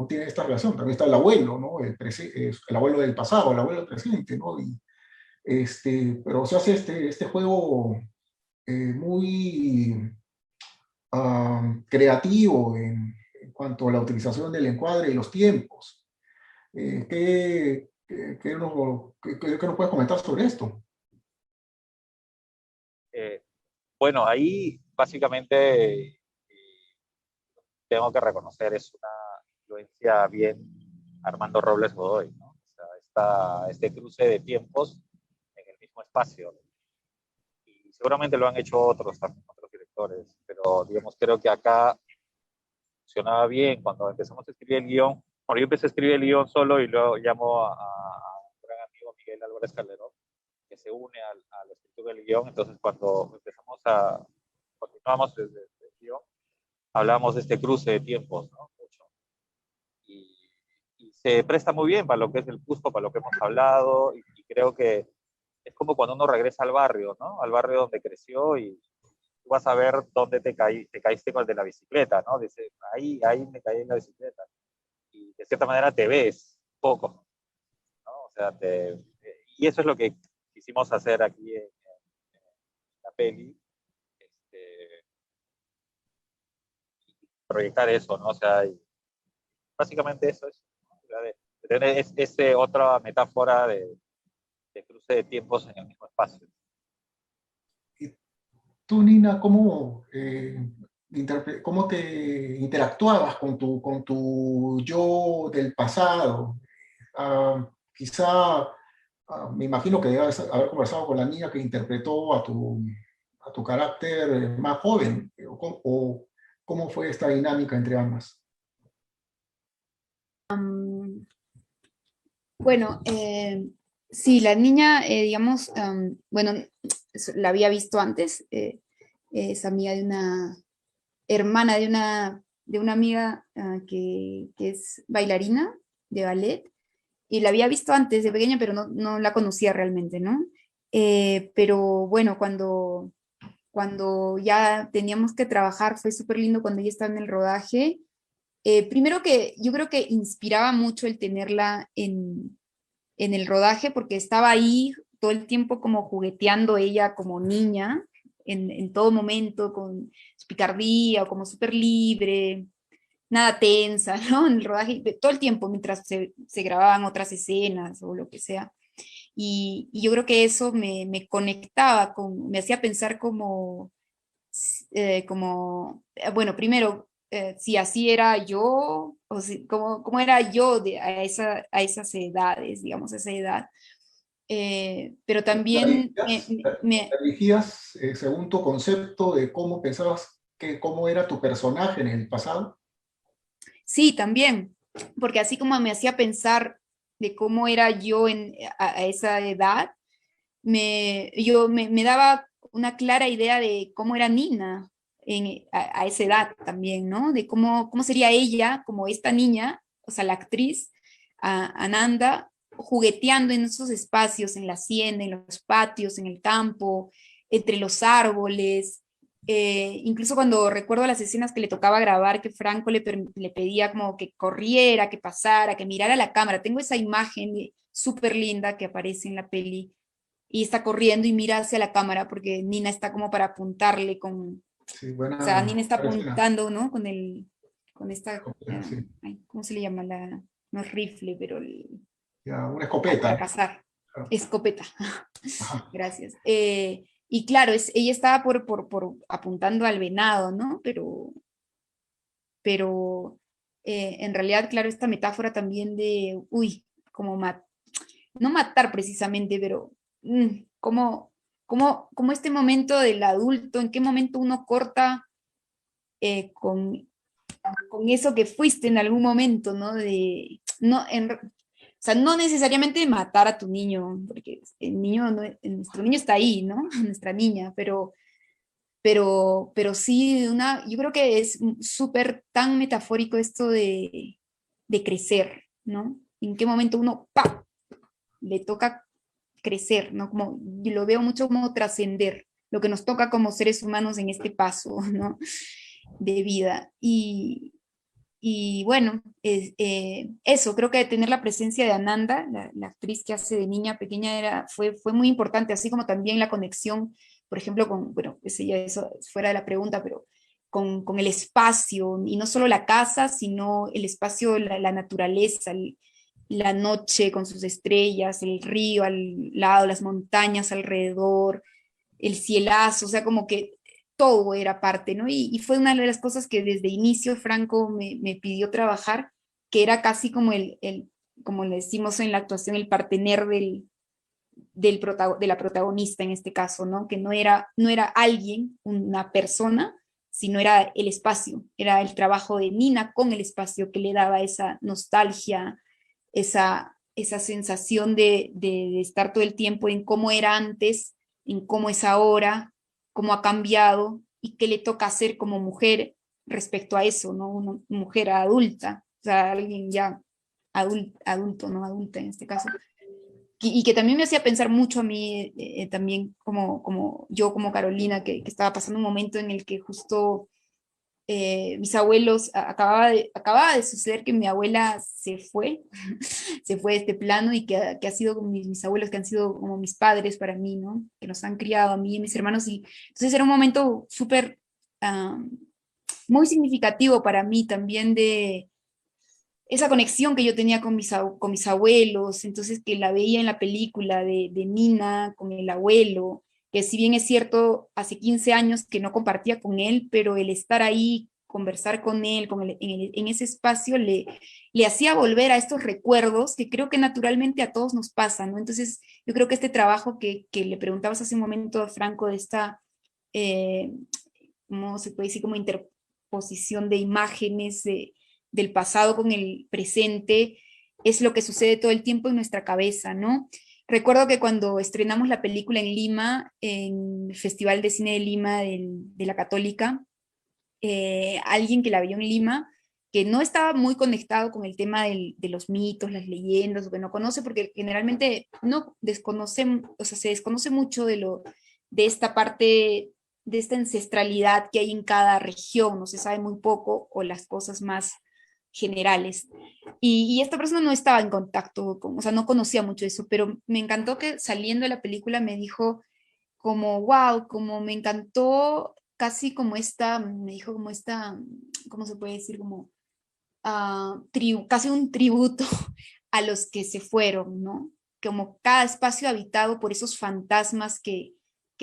tiene esta relación. También está el abuelo, ¿no? El abuelo del pasado, el abuelo del presente, ¿no? Pero se hace este juego muy creativo en cuanto a la utilización del encuadre y los tiempos. ¿Qué nos puedes comentar sobre esto? Eh, bueno, ahí básicamente tengo que reconocer, es una influencia bien Armando Robles Godoy, ¿no? O sea, este cruce de tiempos en el mismo mismo espacio. Y seguramente lo han hecho otros también, otros directores, pero digamos, creo que acá funcionaba bien cuando empezamos a escribir el guión. Bueno, yo empecé a escribir el guión solo y luego llamo a un gran amigo, Miguel Álvarez Calderón, que se une a la escritura del guión. Entonces, cuando continuamos desde el guión, hablamos de este cruce de tiempos, ¿no? Mucho. Y, y se presta muy bien para lo que es el Cusco, para lo que hemos hablado, y creo que es como cuando uno regresa al barrio, ¿no? Al barrio donde creció, y tú vas a ver dónde te caíste con el de la bicicleta, ¿no? Dice, ahí me caí en la bicicleta. Y de cierta manera te ves poco, ¿no? O sea, y eso es lo que quisimos hacer aquí en la peli, proyectar eso, ¿no? O sea, básicamente eso es, ¿no? De tener otra metáfora de cruce de tiempos en el mismo espacio. Y tú, Nina, cómo te interactuabas con tu yo del pasado? Quizá, me imagino que debes haber conversado con la niña que interpretó a tu carácter más joven, o cómo fue esta dinámica entre ambas. Bueno, sí, la niña, digamos, bueno, la había visto antes, es amiga de una hermana de una amiga que es bailarina de ballet, y la había visto antes de pequeña, pero no la conocía realmente, ¿no? Pero bueno, cuando ya teníamos que trabajar, fue súper lindo cuando ella estaba en el rodaje. Primero que yo creo que inspiraba mucho el tenerla en el rodaje, porque estaba ahí todo el tiempo como jugueteando ella como niña, en todo momento, con su picardía, o como súper libre, nada tensa, ¿no? En el rodaje, todo el tiempo, mientras se grababan otras escenas o lo que sea. Y yo creo que eso me conectaba, me hacía pensar bueno, primero, si así era yo, o si, cómo era yo a esas edades, digamos, a esa edad. Pero también ¿Te dirigías según tu concepto de cómo pensabas cómo era tu personaje en el pasado? sí, también, porque así como me hacía pensar de cómo era yo a esa edad, me daba una clara idea de cómo era Nina a esa edad también, ¿no? De cómo sería ella, como esta niña, o sea, la actriz, Ananda, jugueteando en esos espacios, en la hacienda, en los patios, en el campo, entre los árboles. Incluso cuando recuerdo las escenas que le tocaba grabar, que Franco le pedía como que corriera, que pasara, que mirara la cámara. Tengo esa imagen súper linda que aparece en la peli, y está corriendo y mira hacia la cámara porque Nina está como para apuntarle Sí, o sea, buena Nina está escena. apuntando, ¿no? Con esta, Sí, ay, ¿cómo se le llama? No es rifle, pero ya, una para escopeta. cazar, Claro. escopeta. Ajá. Gracias. Y claro, ella estaba por apuntando al venado, ¿no? Pero en realidad, claro, esta metáfora también de, uy, como no matar precisamente, pero como, como este momento del adulto, en qué momento uno corta con eso que fuiste en algún momento, ¿no? O sea, no necesariamente matar a tu niño, porque el niño, nuestro niño está ahí, ¿no? Nuestra niña, pero sí, yo creo que es súper tan metafórico esto de crecer, ¿no? En qué momento uno, ¡pa!, le toca crecer, ¿no? Como, yo lo veo mucho como trascender lo que nos toca como seres humanos en este paso, ¿no? De vida. Y bueno, eso, creo que tener la presencia de Ananda, la actriz que hace de niña pequeña, fue muy importante, así como también la conexión, por ejemplo, bueno, eso es fuera de la pregunta, pero con el espacio, y no solo la casa, sino el espacio, la naturaleza, la noche con sus estrellas, el río al lado, las montañas alrededor, el cielazo, o sea, como que todo era parte, ¿no? Y fue una de las cosas que desde inicio Franco me pidió trabajar, que era casi como como le decimos en la actuación, el partener de la protagonista en este caso, ¿no? Que no era alguien, una persona, sino era el espacio, era el trabajo de Nina con el espacio que le daba esa nostalgia, esa sensación de estar todo el tiempo en cómo era antes, en cómo es ahora, cómo ha cambiado y qué le toca hacer como mujer respecto a eso, ¿no? Una mujer adulta, o sea, alguien ya adulto, no adulta en este caso. Y que también me hacía pensar mucho a mí, también como yo, como Carolina, que estaba pasando un momento en el que justo mis abuelos, acababa de suceder que mi abuela se fue, se fue de este plano y que ha sido como mis abuelos, que han sido como mis padres para mí, ¿no? Que nos han criado a mí y a mis hermanos. Y entonces era un momento súper, muy significativo para mí también de esa conexión que yo tenía con mis abuelos, entonces que la veía en la película de Nina con el abuelo, que si bien es cierto, hace 15 años que no compartía con él, pero el estar ahí, conversar con él, en ese espacio, le hacía volver a estos recuerdos que creo que naturalmente a todos nos pasan, ¿no? Entonces, yo creo que este trabajo que le preguntabas hace un momento a Franco de esta, eh, ¿cómo se puede decir? Como interposición de imágenes, del pasado con el presente, es lo que sucede todo el tiempo en nuestra cabeza, ¿no? Recuerdo que cuando estrenamos la película en Lima, en el Festival de Cine de Lima de la Católica, alguien que la vio en Lima, que no estaba muy conectado con el tema de los mitos, las leyendas, o que no conoce, porque generalmente no desconocen, o sea, se desconoce mucho de esta parte, de esta ancestralidad que hay en cada región, no se sabe muy poco, o las cosas más generales. Y esta persona no estaba en contacto con, o sea, no conocía mucho eso, pero me encantó que saliendo de la película me dijo como, wow, como me encantó casi como esta, me dijo como esta, ¿cómo se puede decir? Como casi un tributo a los que se fueron, ¿no? Como cada espacio habitado por esos fantasmas que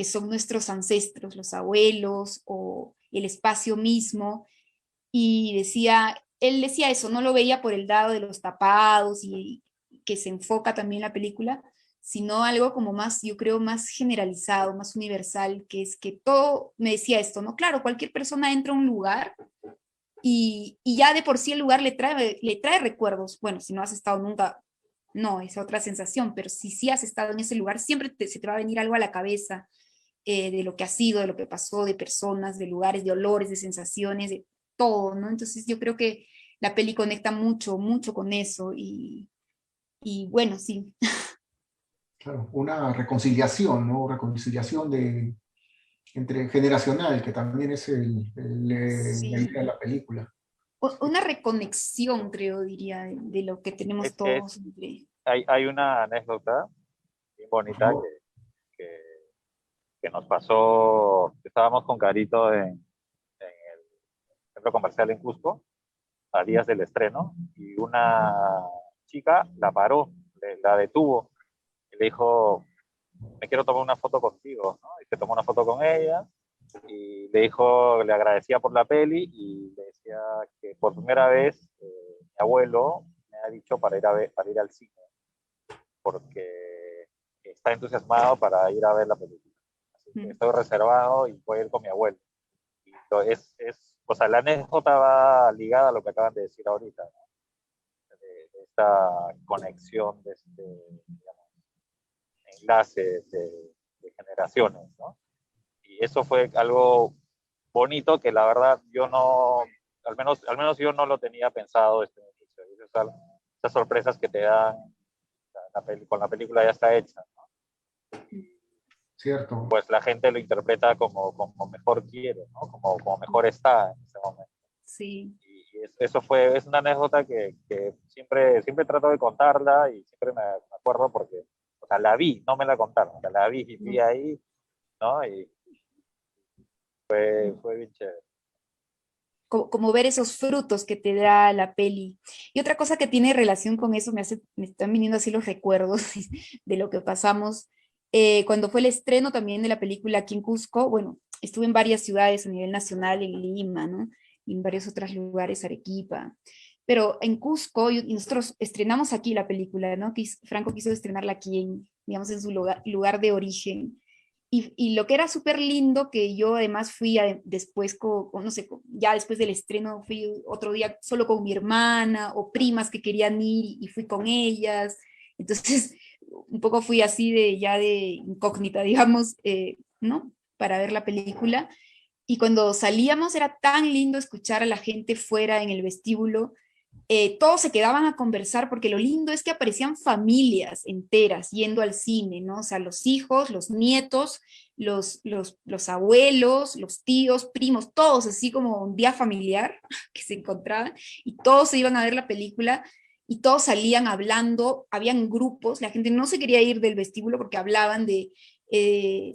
son nuestros ancestros, los abuelos o el espacio mismo. Y él decía eso, no lo veía por el lado de los tapados y que se enfoca también la película, sino algo como más, yo creo, más generalizado, más universal, que es que todo, me decía esto, ¿no? Claro, cualquier persona entra a un lugar y ya de por sí el lugar le trae recuerdos. Bueno, si no has estado nunca, no, es otra sensación, pero si sí has estado en ese lugar, siempre se te va a venir algo a la cabeza, de lo que ha sido, de lo que pasó, de personas, de lugares, de olores, de sensaciones, de todo, ¿no? Entonces yo creo que la peli conecta mucho, mucho con eso y bueno, sí. Claro, una reconciliación, ¿no? Reconciliación entre generacional, que también es la Sí. idea de la película. Una reconexión, creo, diría, de lo que tenemos Es, todos entre... hay una anécdota bien Por bonita favor. que, que nos pasó. Estábamos con Carito en el centro comercial en Cusco a días del estreno y una chica la paró, la detuvo y le dijo, me quiero tomar una foto contigo, ¿no? Y se tomó una foto con ella y le dijo, le agradecía por la peli y le decía que por primera vez mi abuelo me ha dicho para ir al cine porque está entusiasmado para ir a ver la película. Así que estoy reservado y voy a ir con mi abuelo. Y o sea, la anécdota va ligada a lo que acaban de decir ahorita, ¿no? De esta conexión, de este, digamos, enlace de generaciones, ¿no? Y eso fue algo bonito que la verdad yo no, al menos yo no lo tenía pensado desde el inicio. Esas sorpresas que te dan con la película ya está hecha, ¿no? Cierto. Pues la gente lo interpreta como mejor quiere, ¿no? Como mejor está en ese momento. Sí. Y eso es una anécdota que siempre trato de contarla y siempre me acuerdo porque, o sea, la vi, no me la contaron, o sea, la vi y vi ahí, ¿no? Y fue bien chévere. Como ver esos frutos que te da la peli. Y otra cosa que tiene relación con eso, me están viniendo así los recuerdos de lo que pasamos. Cuando fue el estreno también de la película aquí en Cusco, bueno, estuve en varias ciudades a nivel nacional, en Lima, ¿no? Y en varios otros lugares, Arequipa. pero en Cusco, y nosotros estrenamos aquí la película, ¿no? Franco quiso estrenarla aquí, digamos, en su lugar de origen. Y lo que era súper lindo, que yo además fui después, no sé, ya después del estreno, fui otro día solo con mi hermana o primas que querían ir y fui con ellas. Entonces, un poco fui así ya de incógnita, digamos, ¿no? Para ver la película. Y cuando salíamos era tan lindo escuchar a la gente fuera en el vestíbulo. Todos se quedaban a conversar porque lo lindo es que aparecían familias enteras yendo al cine, ¿no? O sea, los hijos, los nietos, los abuelos, los tíos, primos, todos así como un día familiar que se encontraban y todos se iban a ver la película y todos salían hablando, habían grupos, la gente no se quería ir del vestíbulo porque hablaban de,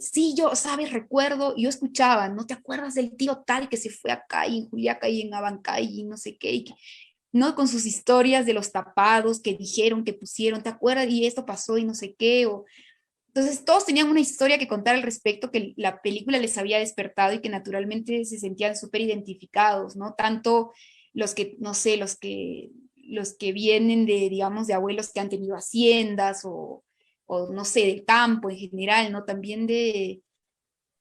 sí, yo, sabes, recuerdo, yo escuchaba, ¿no te acuerdas del tío tal que se fue acá y en Juliaca y en Abancay y no sé qué, ¿no? Con sus historias de los tapados que dijeron, que pusieron, ¿te acuerdas? Y esto pasó y no sé qué. Entonces todos tenían una historia que contar al respecto que la película les había despertado y que naturalmente se sentían súper identificados, ¿no? Tanto los que, no sé, los que vienen de, digamos, de abuelos que han tenido haciendas o no sé, del campo en general, ¿no? También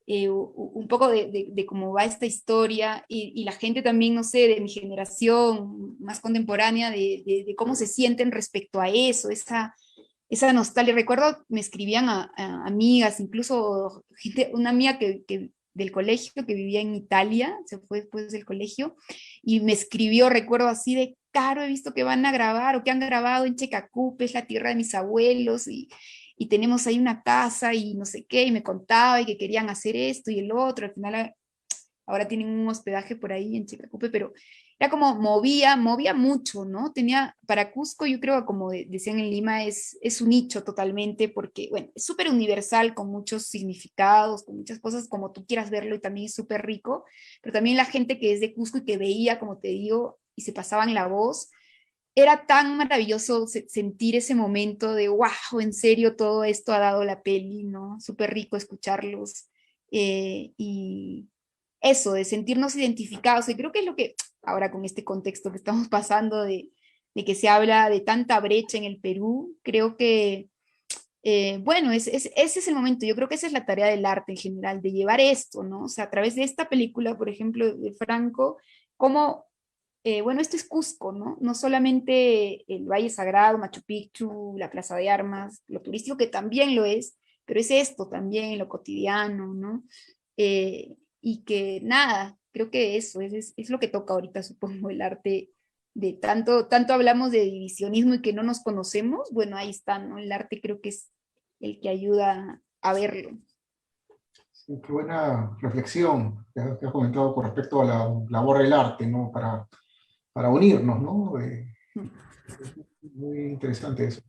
un poco de cómo va esta historia y la gente también, no sé, de mi generación más contemporánea, de cómo se sienten respecto a eso, esa nostalgia. Recuerdo, me escribían a amigas, incluso una amiga del colegio que vivía en Italia, se fue después del colegio, y me escribió, recuerdo así de, Caro, he visto que van a grabar o que han grabado en Checacupe, es la tierra de mis abuelos, y tenemos ahí una casa y no sé qué, y me contaba y que querían hacer esto y el otro, al final ahora tienen un hospedaje por ahí en Chicacupe, pero era como movía mucho, ¿no? Para Cusco, yo creo, como decían en Lima, es un nicho totalmente, porque, bueno, es súper universal, con muchos significados, con muchas cosas, como tú quieras verlo, y también es súper rico, pero también la gente que es de Cusco y que veía, como te digo, y se pasaban la voz, era tan maravilloso sentir ese momento de, wow, en serio, todo esto ha dado la peli, ¿no? Súper rico escucharlos. Y eso, de sentirnos identificados, y creo que es lo que ahora con este contexto que estamos pasando de que se habla de tanta brecha en el Perú, creo que, bueno, ese es el momento, yo creo que esa es la tarea del arte en general, de llevar esto, ¿no? O sea, a través de esta película, por ejemplo, de Franco, cómo bueno, esto es Cusco, ¿no? No solamente el Valle Sagrado, Machu Picchu, la Plaza de Armas, lo turístico que también lo es, pero es esto también, lo cotidiano, ¿no? Y que nada, creo que eso es lo que toca ahorita, supongo, el arte de tanto hablamos de divisionismo y que no nos conocemos, bueno, ahí está, ¿no? El arte creo que es el que ayuda a verlo. Sí, qué buena reflexión que has comentado con respecto a la labor del arte, ¿no? Para unirnos, ¿no? Es muy interesante eso.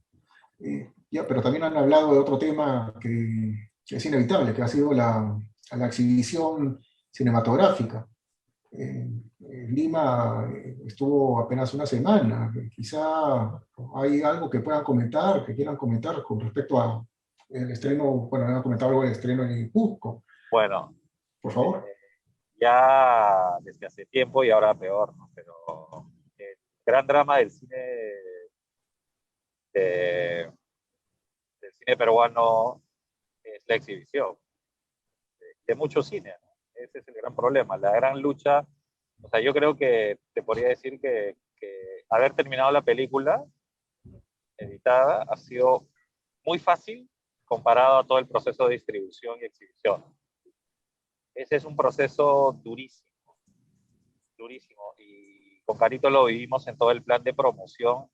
Ya, pero también han hablado de otro tema que es inevitable, que ha sido la exhibición cinematográfica. En Lima estuvo apenas una semana. Quizá hay algo que puedan comentar, que quieran comentar con respecto a el estreno, bueno, han comentado algo del estreno en Cusco, Bueno, por favor. ya desde hace tiempo y ahora peor, ¿no? Pero el gran drama de- del cine peruano es la exhibición de mucho cine, ¿no? Ese es el gran problema, la gran lucha. O sea, yo creo que te podría decir que haber terminado la película editada ha sido muy fácil comparado a todo el proceso de distribución y exhibición. Ese es un proceso durísimo, durísimo. Y con Carito lo vivimos en todo el plan de promoción.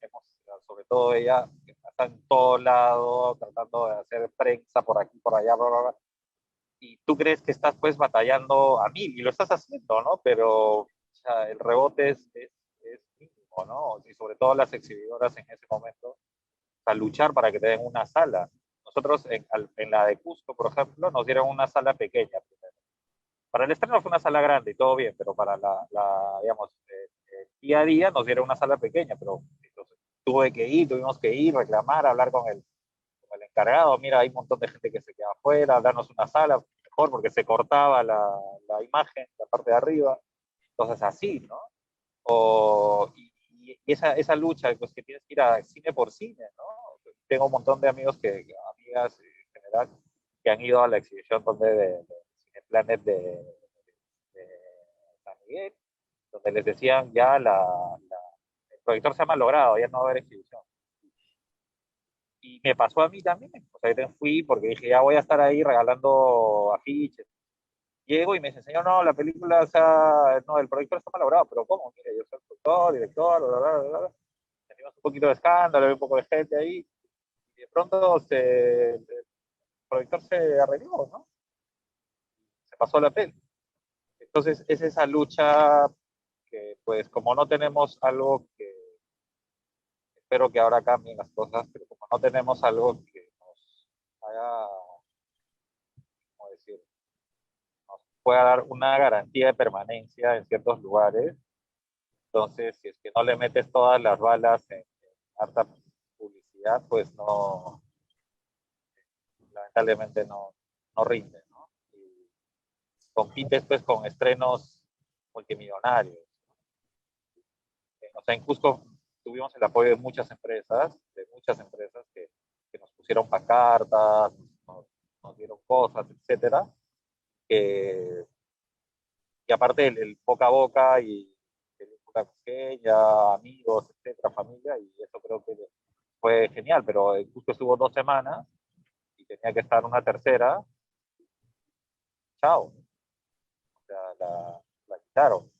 Sobre todo ella está en todo lado, tratando de hacer prensa por aquí, por allá, bla, bla, bla. Y tú crees que estás pues batallando a mil, y lo estás haciendo, ¿no? Pero o sea, el rebote es mínimo, ¿no? Y sobre todo las exhibidoras en ese momento, a luchar para que te den una sala. Nosotros en la de Cusco, por ejemplo, nos dieron una sala pequeña primero. Para el estreno fue una sala grande y todo bien, pero para digamos, el día a día nos dieron una sala pequeña, pero entonces, tuvimos que ir, reclamar, hablar con el encargado, mira, hay un montón de gente que se queda afuera, darnos una sala, mejor, porque se cortaba la imagen, la parte de arriba, entonces así, ¿no? Y y esa lucha, pues que tienes que ir a cine por cine, ¿no? Tengo un montón de amigos, amigas en general, que han ido a la exhibición de Cineplanet de San Miguel, donde les decían ya el proyector se ha malogrado, ya no va a haber exhibición. Y me pasó a mí también, o sea, yo fui porque dije, ya voy a estar ahí regalando afiches. Llego y me dice, señor, no, la película, o sea, no, el proyector está malogrado, pero ¿cómo? Mire, yo soy productor, director, bla, bla, bla, bla. Teníamos un poquito de escándalo, había un poco de gente ahí, y de pronto el proyector se arregló, ¿no? Se pasó la peli. Entonces, es esa lucha que, pues, como no tenemos algo que, espero que ahora cambien las cosas, pero como no tenemos algo que nos haga, ¿cómo decir? Nos pueda dar una garantía de permanencia en ciertos lugares. Entonces, si es que no le metes todas las balas en harta publicidad, pues no, lamentablemente no rinde, ¿no? Y compites pues con estrenos multimillonarios. O sea, en Cusco tuvimos el apoyo de muchas empresas que nos pusieron pancartas, nos dieron cosas, etcétera. Y aparte el boca a boca y película pequeña, amigos, etcétera, familia, y eso creo que fue genial, pero justo estuvo 2 semanas y tenía que estar una tercera, chao, o sea, la quitaron,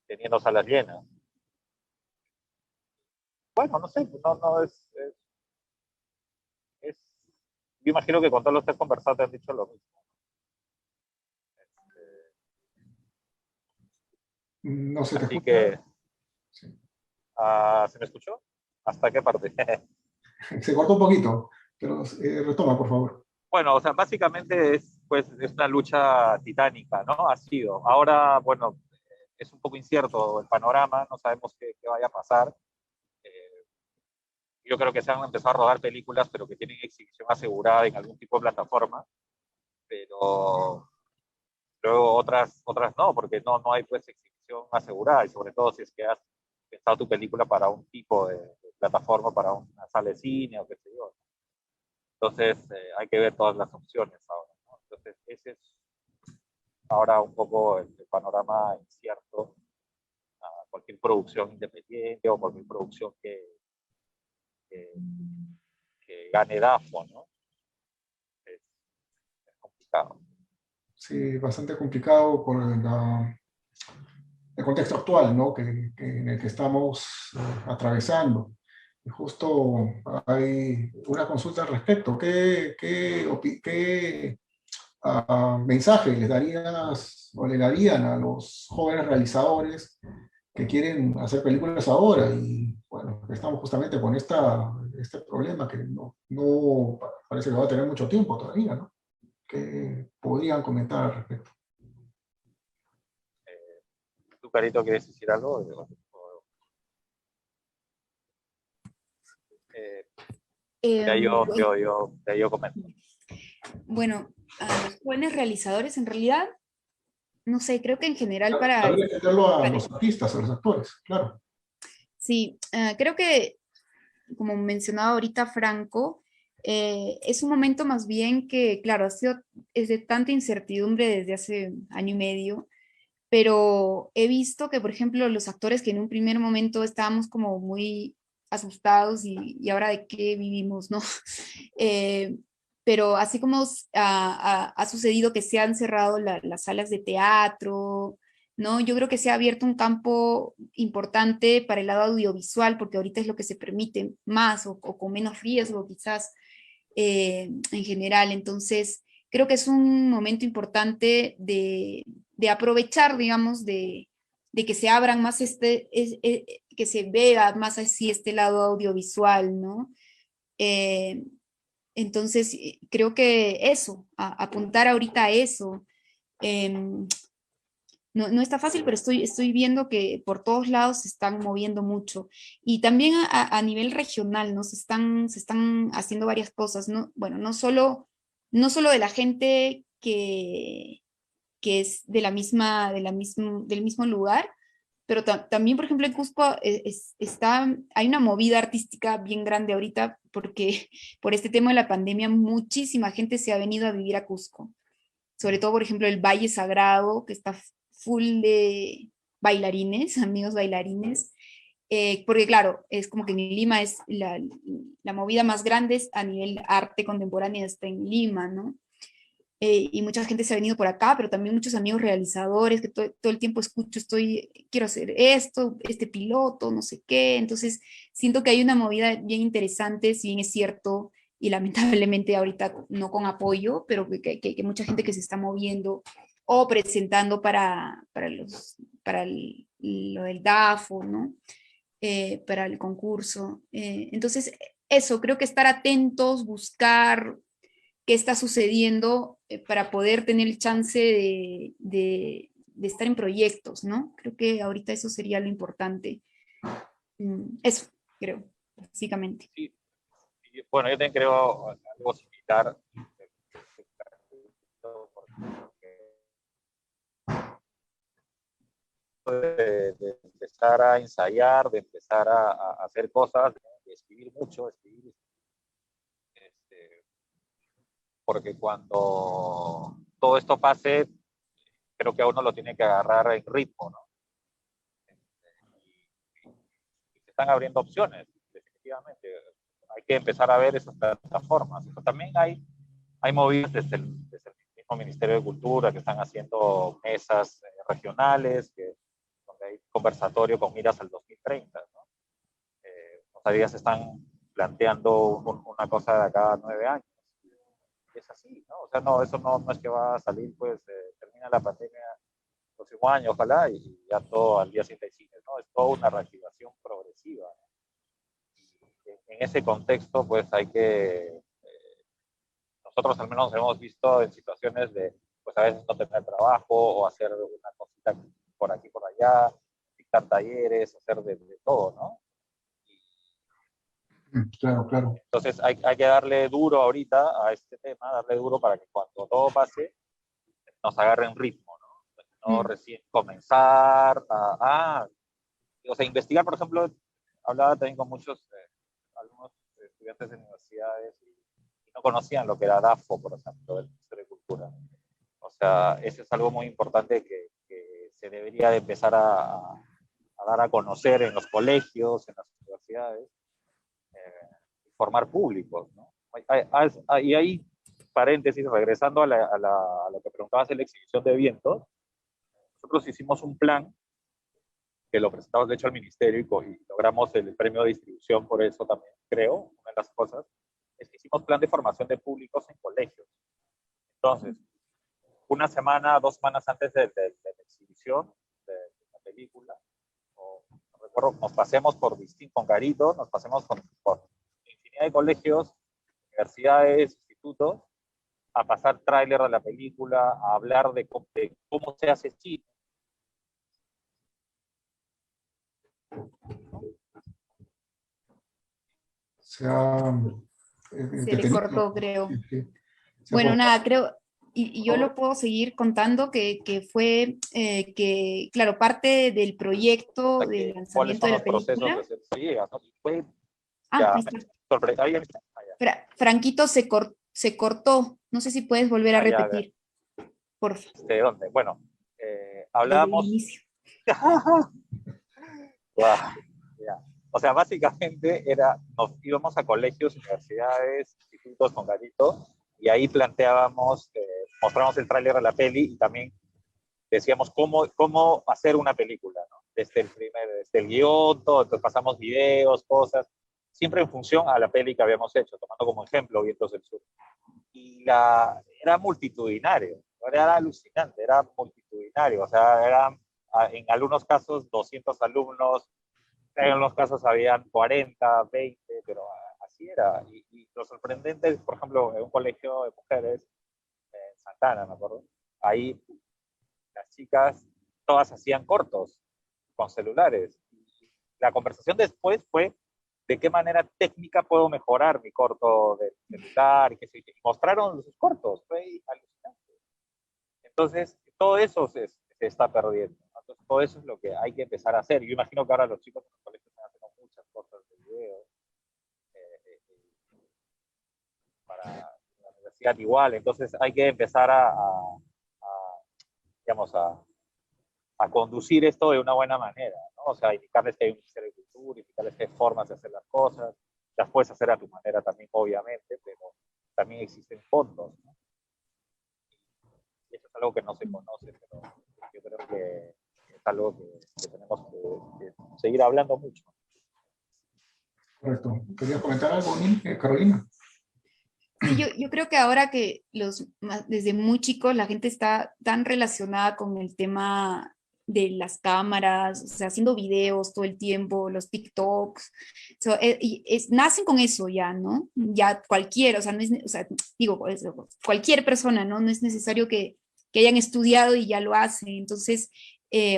teniendo salas llenas. Bueno, no sé, no es, yo imagino que con todos los que has conversado te han dicho lo mismo. No se te Así escucha. que, Sí. ¿se me escuchó? ¿Hasta qué parte? Se cortó un poquito, pero retoma, por favor. Bueno, o sea, básicamente pues, es una lucha titánica, ¿no? Ha sido. Ahora, bueno, es un poco incierto el panorama, no sabemos qué vaya a pasar. Yo creo que se han empezado a rodar películas, pero que tienen exhibición asegurada en algún tipo de plataforma, pero luego otras no, porque no hay pues exhibición asegurada, y sobre todo si es que has pensado tu película para un tipo de plataforma, para una sala de cine o qué sé yo. Entonces, hay que ver todas las opciones ahora, ¿no? Entonces, ese es ahora un poco el panorama incierto a cualquier producción independiente o cualquier producción que, que gane DAFO, ¿no? Es complicado. Sí, bastante complicado por el contexto actual, ¿no? En el que estamos atravesando. Y justo hay una consulta al respecto. ¿Qué mensaje les darías o le darían a los jóvenes realizadores que quieren hacer películas ahora? Y bueno, estamos justamente con este problema que no parece que va a tener mucho tiempo todavía, ¿no? ¿Qué podrían comentar al respecto? ¿Tú, Carito, quieres decir algo? De ahí yo comento. Bueno, a los jóvenes realizadores, en realidad, no sé, creo que en general para... Habría que entenderlo a los artistas, a los actores, claro. Sí, creo que, como mencionaba ahorita Franco, es un momento más bien que, claro, es de tanta incertidumbre desde hace año y medio, pero he visto que, por ejemplo, los actores que en un primer momento estábamos como muy asustados y ahora de qué vivimos, ¿no? Eh, pero así como ha sucedido que se han cerrado las salas de teatro, ¿no? Yo creo que se ha abierto un campo importante para el lado audiovisual, porque ahorita es lo que se permite más o con menos riesgo quizás en general. Entonces, creo que es un momento importante de aprovechar, digamos, de que se abran más que se vea más así este lado audiovisual, ¿no? Eh, entonces, creo que eso, apuntar ahorita a eso. No está fácil, pero estoy viendo que por todos lados se están moviendo mucho. Y también a nivel regional, ¿no? Se están haciendo varias cosas, ¿no? Bueno, no solo de la gente que es del mismo lugar, pero también, por ejemplo, en Cusco hay una movida artística bien grande ahorita, porque por este tema de la pandemia muchísima gente se ha venido a vivir a Cusco. Sobre todo, por ejemplo, el Valle Sagrado, que está full de bailarines, amigos bailarines, porque claro, es como que en Lima es la movida más grande es a nivel arte contemporáneo, está en Lima, ¿no? Y mucha gente se ha venido por acá, pero también muchos amigos realizadores que todo el tiempo escucho, quiero hacer esto, este piloto, no sé qué. Entonces, siento que hay una movida bien interesante, si bien es cierto, y lamentablemente ahorita no con apoyo, pero que mucha gente que se está moviendo o presentando para lo del DAFO, ¿no? Para el concurso. Entonces, eso, creo que estar atentos, buscar qué está sucediendo para poder tener el chance de estar en proyectos, ¿no? Creo que ahorita eso sería lo importante. Eso, creo, básicamente. Sí, bueno, yo también creo algo similar. De empezar a ensayar, de empezar a hacer cosas, de escribir mucho, escribir, porque cuando todo esto pase, creo que a uno lo tiene que agarrar en ritmo, ¿no? Y se están abriendo opciones, definitivamente. Hay que empezar a ver esas plataformas. Pero también hay movidas desde el mismo Ministerio de Cultura que están haciendo mesas regionales, donde hay conversatorio con miras al 2030, ¿no? O sea, ya se están planteando una cosa de acá a 9 años. Es así, ¿no? O sea, no, eso no es que va a salir, pues, termina la pandemia el próximo año, ojalá, y ya todo al día siguiente sigue, ¿no? Es toda una reactivación progresiva, ¿no? En ese contexto, pues, hay que, nosotros al menos hemos visto en situaciones de, pues, a veces no tener trabajo o hacer una cosita por aquí, por allá, dictar talleres, hacer de todo, ¿no? Claro, claro. Entonces hay que darle duro ahorita a este tema, darle duro para que cuando todo pase nos agarre en ritmo, ¿no? No recién comenzar o sea, investigar, por ejemplo, hablaba también con muchos algunos estudiantes de universidades y no conocían lo que era DAFO, por ejemplo, del Ministerio de Cultura. O sea, eso es algo muy importante que se debería de empezar a dar a conocer en los colegios, en las universidades, formar públicos, ¿no? Y ahí, paréntesis, regresando a lo que preguntabas en la exhibición de vientos, nosotros hicimos un plan que lo presentamos de hecho al ministerio y logramos el premio de distribución por eso también, creo. Una de las cosas es que hicimos plan de formación de públicos en colegios. Entonces, una semana, 2 semanas antes de la exhibición de la película, no recuerdo, nos pasemos con Carito, nos pasemos por infinidad de colegios, universidades, institutos, a pasar tráiler de la película, a hablar de cómo se hace cine. Se le cortó, creo. Bueno, nada, creo, y yo lo puedo seguir contando que fue que, claro, parte del proyecto del ¿Cuáles lanzamiento son de los la procesos película. de ser? ¿No? Fue Ahí ya, está. ahí está. Franquito se cortó. No sé si puedes volver a repetir, por favor, ¿De dónde? Bueno, desde el hablábamos. inicio. Wow, ya. O sea, básicamente nos íbamos a colegios, universidades, institutos con Garito, y ahí planteábamos, mostramos el tráiler de la peli y también decíamos cómo hacer una película, ¿no? Desde el guión, todo, entonces pasamos videos, cosas, siempre en función a la peli que habíamos hecho, tomando como ejemplo Vientos del Sur. Y era multitudinario, era alucinante, era multitudinario, o sea, en algunos casos 200 alumnos, en algunos casos habían 40, 20, pero así era. Y lo sorprendente es, por ejemplo, en un colegio de mujeres, en Santana, me acuerdo, ahí las chicas todas hacían cortos con celulares. Y la conversación después fue de qué manera técnica puedo mejorar mi corto de celular, y mostraron sus cortos, fue alucinante. Entonces, todo eso se está perdiendo. Entonces, todo eso es lo que hay que empezar a hacer. Yo imagino que ahora los chicos en los colegios están haciendo muchas cosas de video, para la universidad igual, entonces hay que empezar digamos, a conducir esto de una buena manera, ¿no? O sea, indicarles que hay un Ministerio de Cultura, indicarles que hay formas de hacer las cosas, las puedes hacer a tu manera también, obviamente, pero también existen fondos, ¿no? Y eso es algo que no se conoce, pero yo creo que es algo que tenemos que seguir hablando mucho. Correcto. ¿Querías comentar algo, Carolina? Sí, yo creo que ahora que desde muy chicos la gente está tan relacionada con el tema de las cámaras, o sea, haciendo videos todo el tiempo, los TikToks, nacen con eso ya, ¿no? Ya cualquiera, o sea, no es, o sea, digo, cualquier persona, ¿no? No es necesario que hayan estudiado y ya lo hacen, entonces,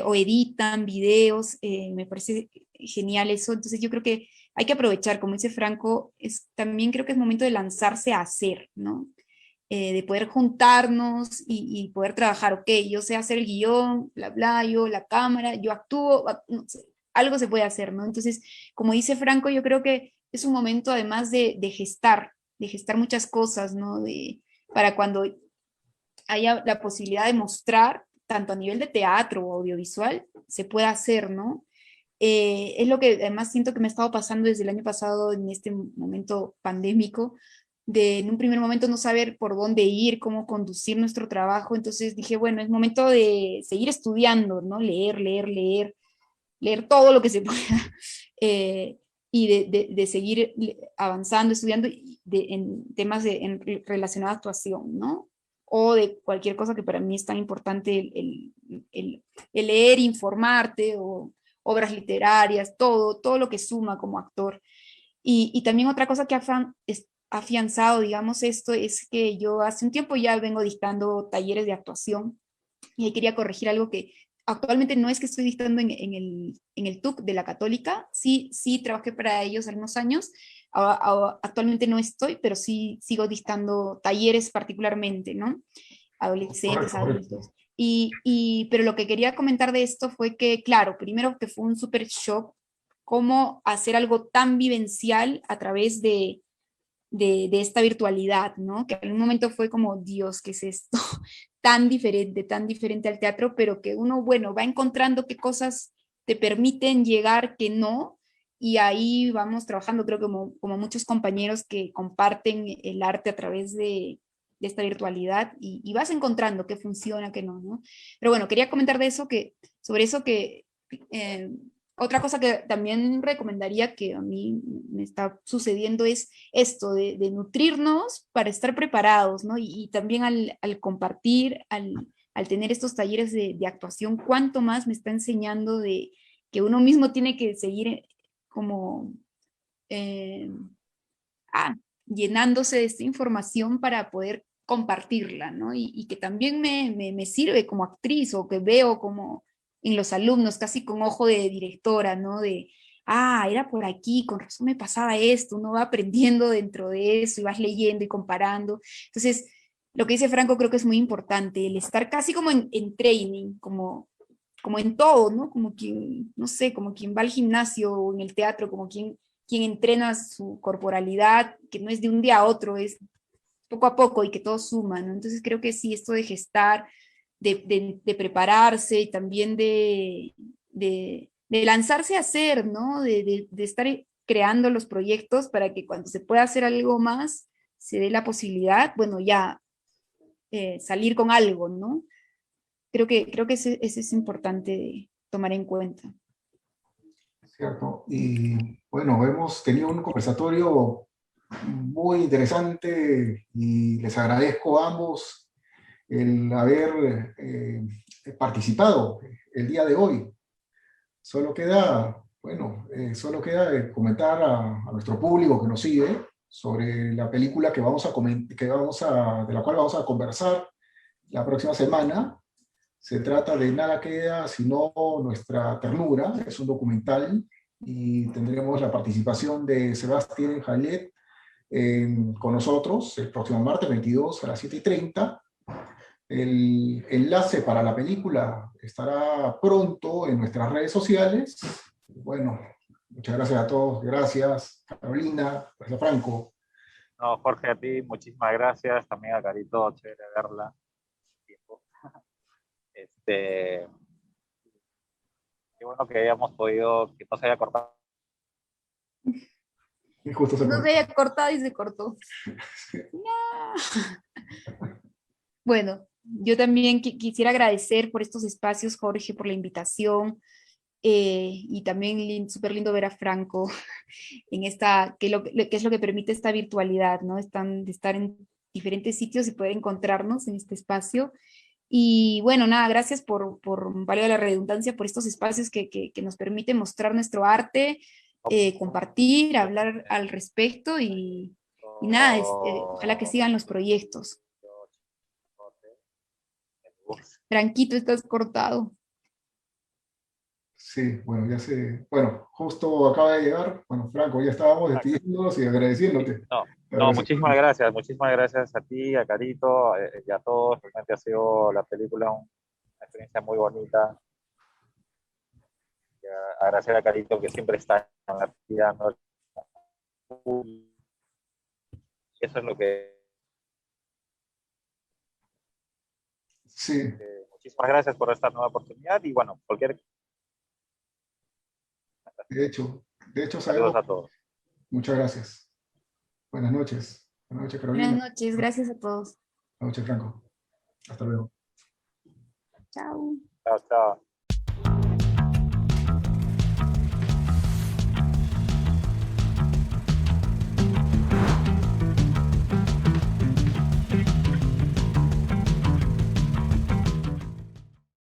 o editan videos, me parece genial eso, entonces yo creo que hay que aprovechar, como dice Franco, también creo que es momento de lanzarse a hacer, ¿no? De poder juntarnos y poder trabajar, ok, yo sé hacer el guión, bla, bla, yo la cámara, yo actúo, no sé, algo se puede hacer, ¿no? Entonces, como dice Franco, yo creo que es un momento además de gestar muchas cosas, ¿no? Para cuando haya la posibilidad de mostrar, tanto a nivel de teatro o audiovisual, se pueda hacer, ¿no? Es lo que además siento que me ha estado pasando desde el año pasado en este momento pandémico, de en un primer momento no saber por dónde ir, cómo conducir nuestro trabajo, entonces dije, bueno, es momento de seguir estudiando, ¿no? Leer todo lo que se pueda, y de seguir avanzando, estudiando en temas relacionados a actuación, ¿no? O de cualquier cosa que para mí es tan importante, el leer, informarte, o obras literarias, todo lo que suma como actor. Y también otra cosa que ha afianzado, digamos, esto es que yo hace un tiempo ya vengo dictando talleres de actuación, y ahí quería corregir algo que actualmente no es que estoy dictando en el TUC de la Católica, sí trabajé para ellos algunos años, actualmente no estoy, pero sí sigo dictando talleres particularmente, ¿no? Adolescentes, Correcto, correcto. adultos. Pero lo que quería comentar de esto fue que, claro, primero que fue un super shock, cómo hacer algo tan vivencial a través de esta virtualidad, ¿no? Que en un momento fue como, Dios, ¿qué es esto? Tan diferente al teatro, pero que uno, bueno, va encontrando qué cosas te permiten llegar, que no, y ahí vamos trabajando, creo que como muchos compañeros que comparten el arte a través de esta virtualidad, y vas encontrando qué funciona, qué no, ¿no? Pero bueno, quería comentar de eso, sobre eso que... otra cosa que también recomendaría, que a mí me está sucediendo, es esto de nutrirnos para estar preparados, ¿no? Y también al compartir, al tener estos talleres de actuación, cuánto más me está enseñando de que uno mismo tiene que seguir como eh, llenándose de esta información para poder compartirla, ¿no? Y que también me sirve como actriz, o que veo como en los alumnos, casi con ojo de directora, ¿no? Era por aquí, con razón me pasaba esto, uno va aprendiendo dentro de eso y vas leyendo y comparando. Entonces, lo que dice Franco creo que es muy importante, el estar casi como en training, como en todo, ¿no? Como quien, no sé, como quien va al gimnasio o en el teatro, como quien entrena su corporalidad, que no es de un día a otro, es poco a poco y que todo suma, ¿no? Entonces creo que sí, esto de gestar, de prepararse y también de lanzarse a hacer, ¿no? De estar creando los proyectos para que cuando se pueda hacer algo más, se dé la posibilidad, bueno, ya salir con algo, ¿no? Creo que ese es importante tomar en cuenta. Cierto. Y bueno, hemos tenido un conversatorio muy interesante y les agradezco a ambos el haber participado el día de hoy. Solo queda, bueno, solo queda comentar a nuestro público que nos sigue sobre la película que vamos de la cual vamos a conversar la próxima semana. Se trata de Nada queda sino nuestra ternura. Es un documental y tendremos la participación de Sebastián Jallet con nosotros el próximo martes 22 a las 7:30. El enlace para la película estará pronto en nuestras redes sociales. Bueno, muchas gracias a todos. Gracias, Carolina. Gracias, Franco. No, Jorge, a ti muchísimas gracias, también a Carito, chévere verla. Este, qué bueno que hayamos podido, que no se haya cortado. Y justo se No cortó. se haya cortado y se cortó. No. Bueno, yo también quisiera agradecer por estos espacios, Jorge, por la invitación. Y también súper lindo ver a Franco en esta, que es lo que permite esta virtualidad, ¿no? De estar en diferentes sitios y poder encontrarnos en este espacio. Y bueno, nada, gracias valga la redundancia, por estos espacios que nos permiten mostrar nuestro arte, compartir, hablar al respecto y nada, ojalá que sigan los proyectos. Franquito, estás cortado. Sí, bueno, ya sé. Bueno, justo acaba de llegar. Bueno, Franco, ya estábamos despidiéndonos y agradeciéndote. No, muchísimas gracias a ti, a Carito y a todos. Realmente ha sido la película una experiencia muy bonita. Y agradecer a Carito que siempre está en la actividad, ¿no? Eso es lo que... Sí, muchísimas gracias por esta nueva oportunidad y bueno, cualquier... de hecho Saludos sabemos. a todos. Muchas gracias. Buenas noches. Buenas noches, Buenas Carolina. noches, gracias a todos. Buenas noches, Franco. Hasta luego. Chao. Chao, chao.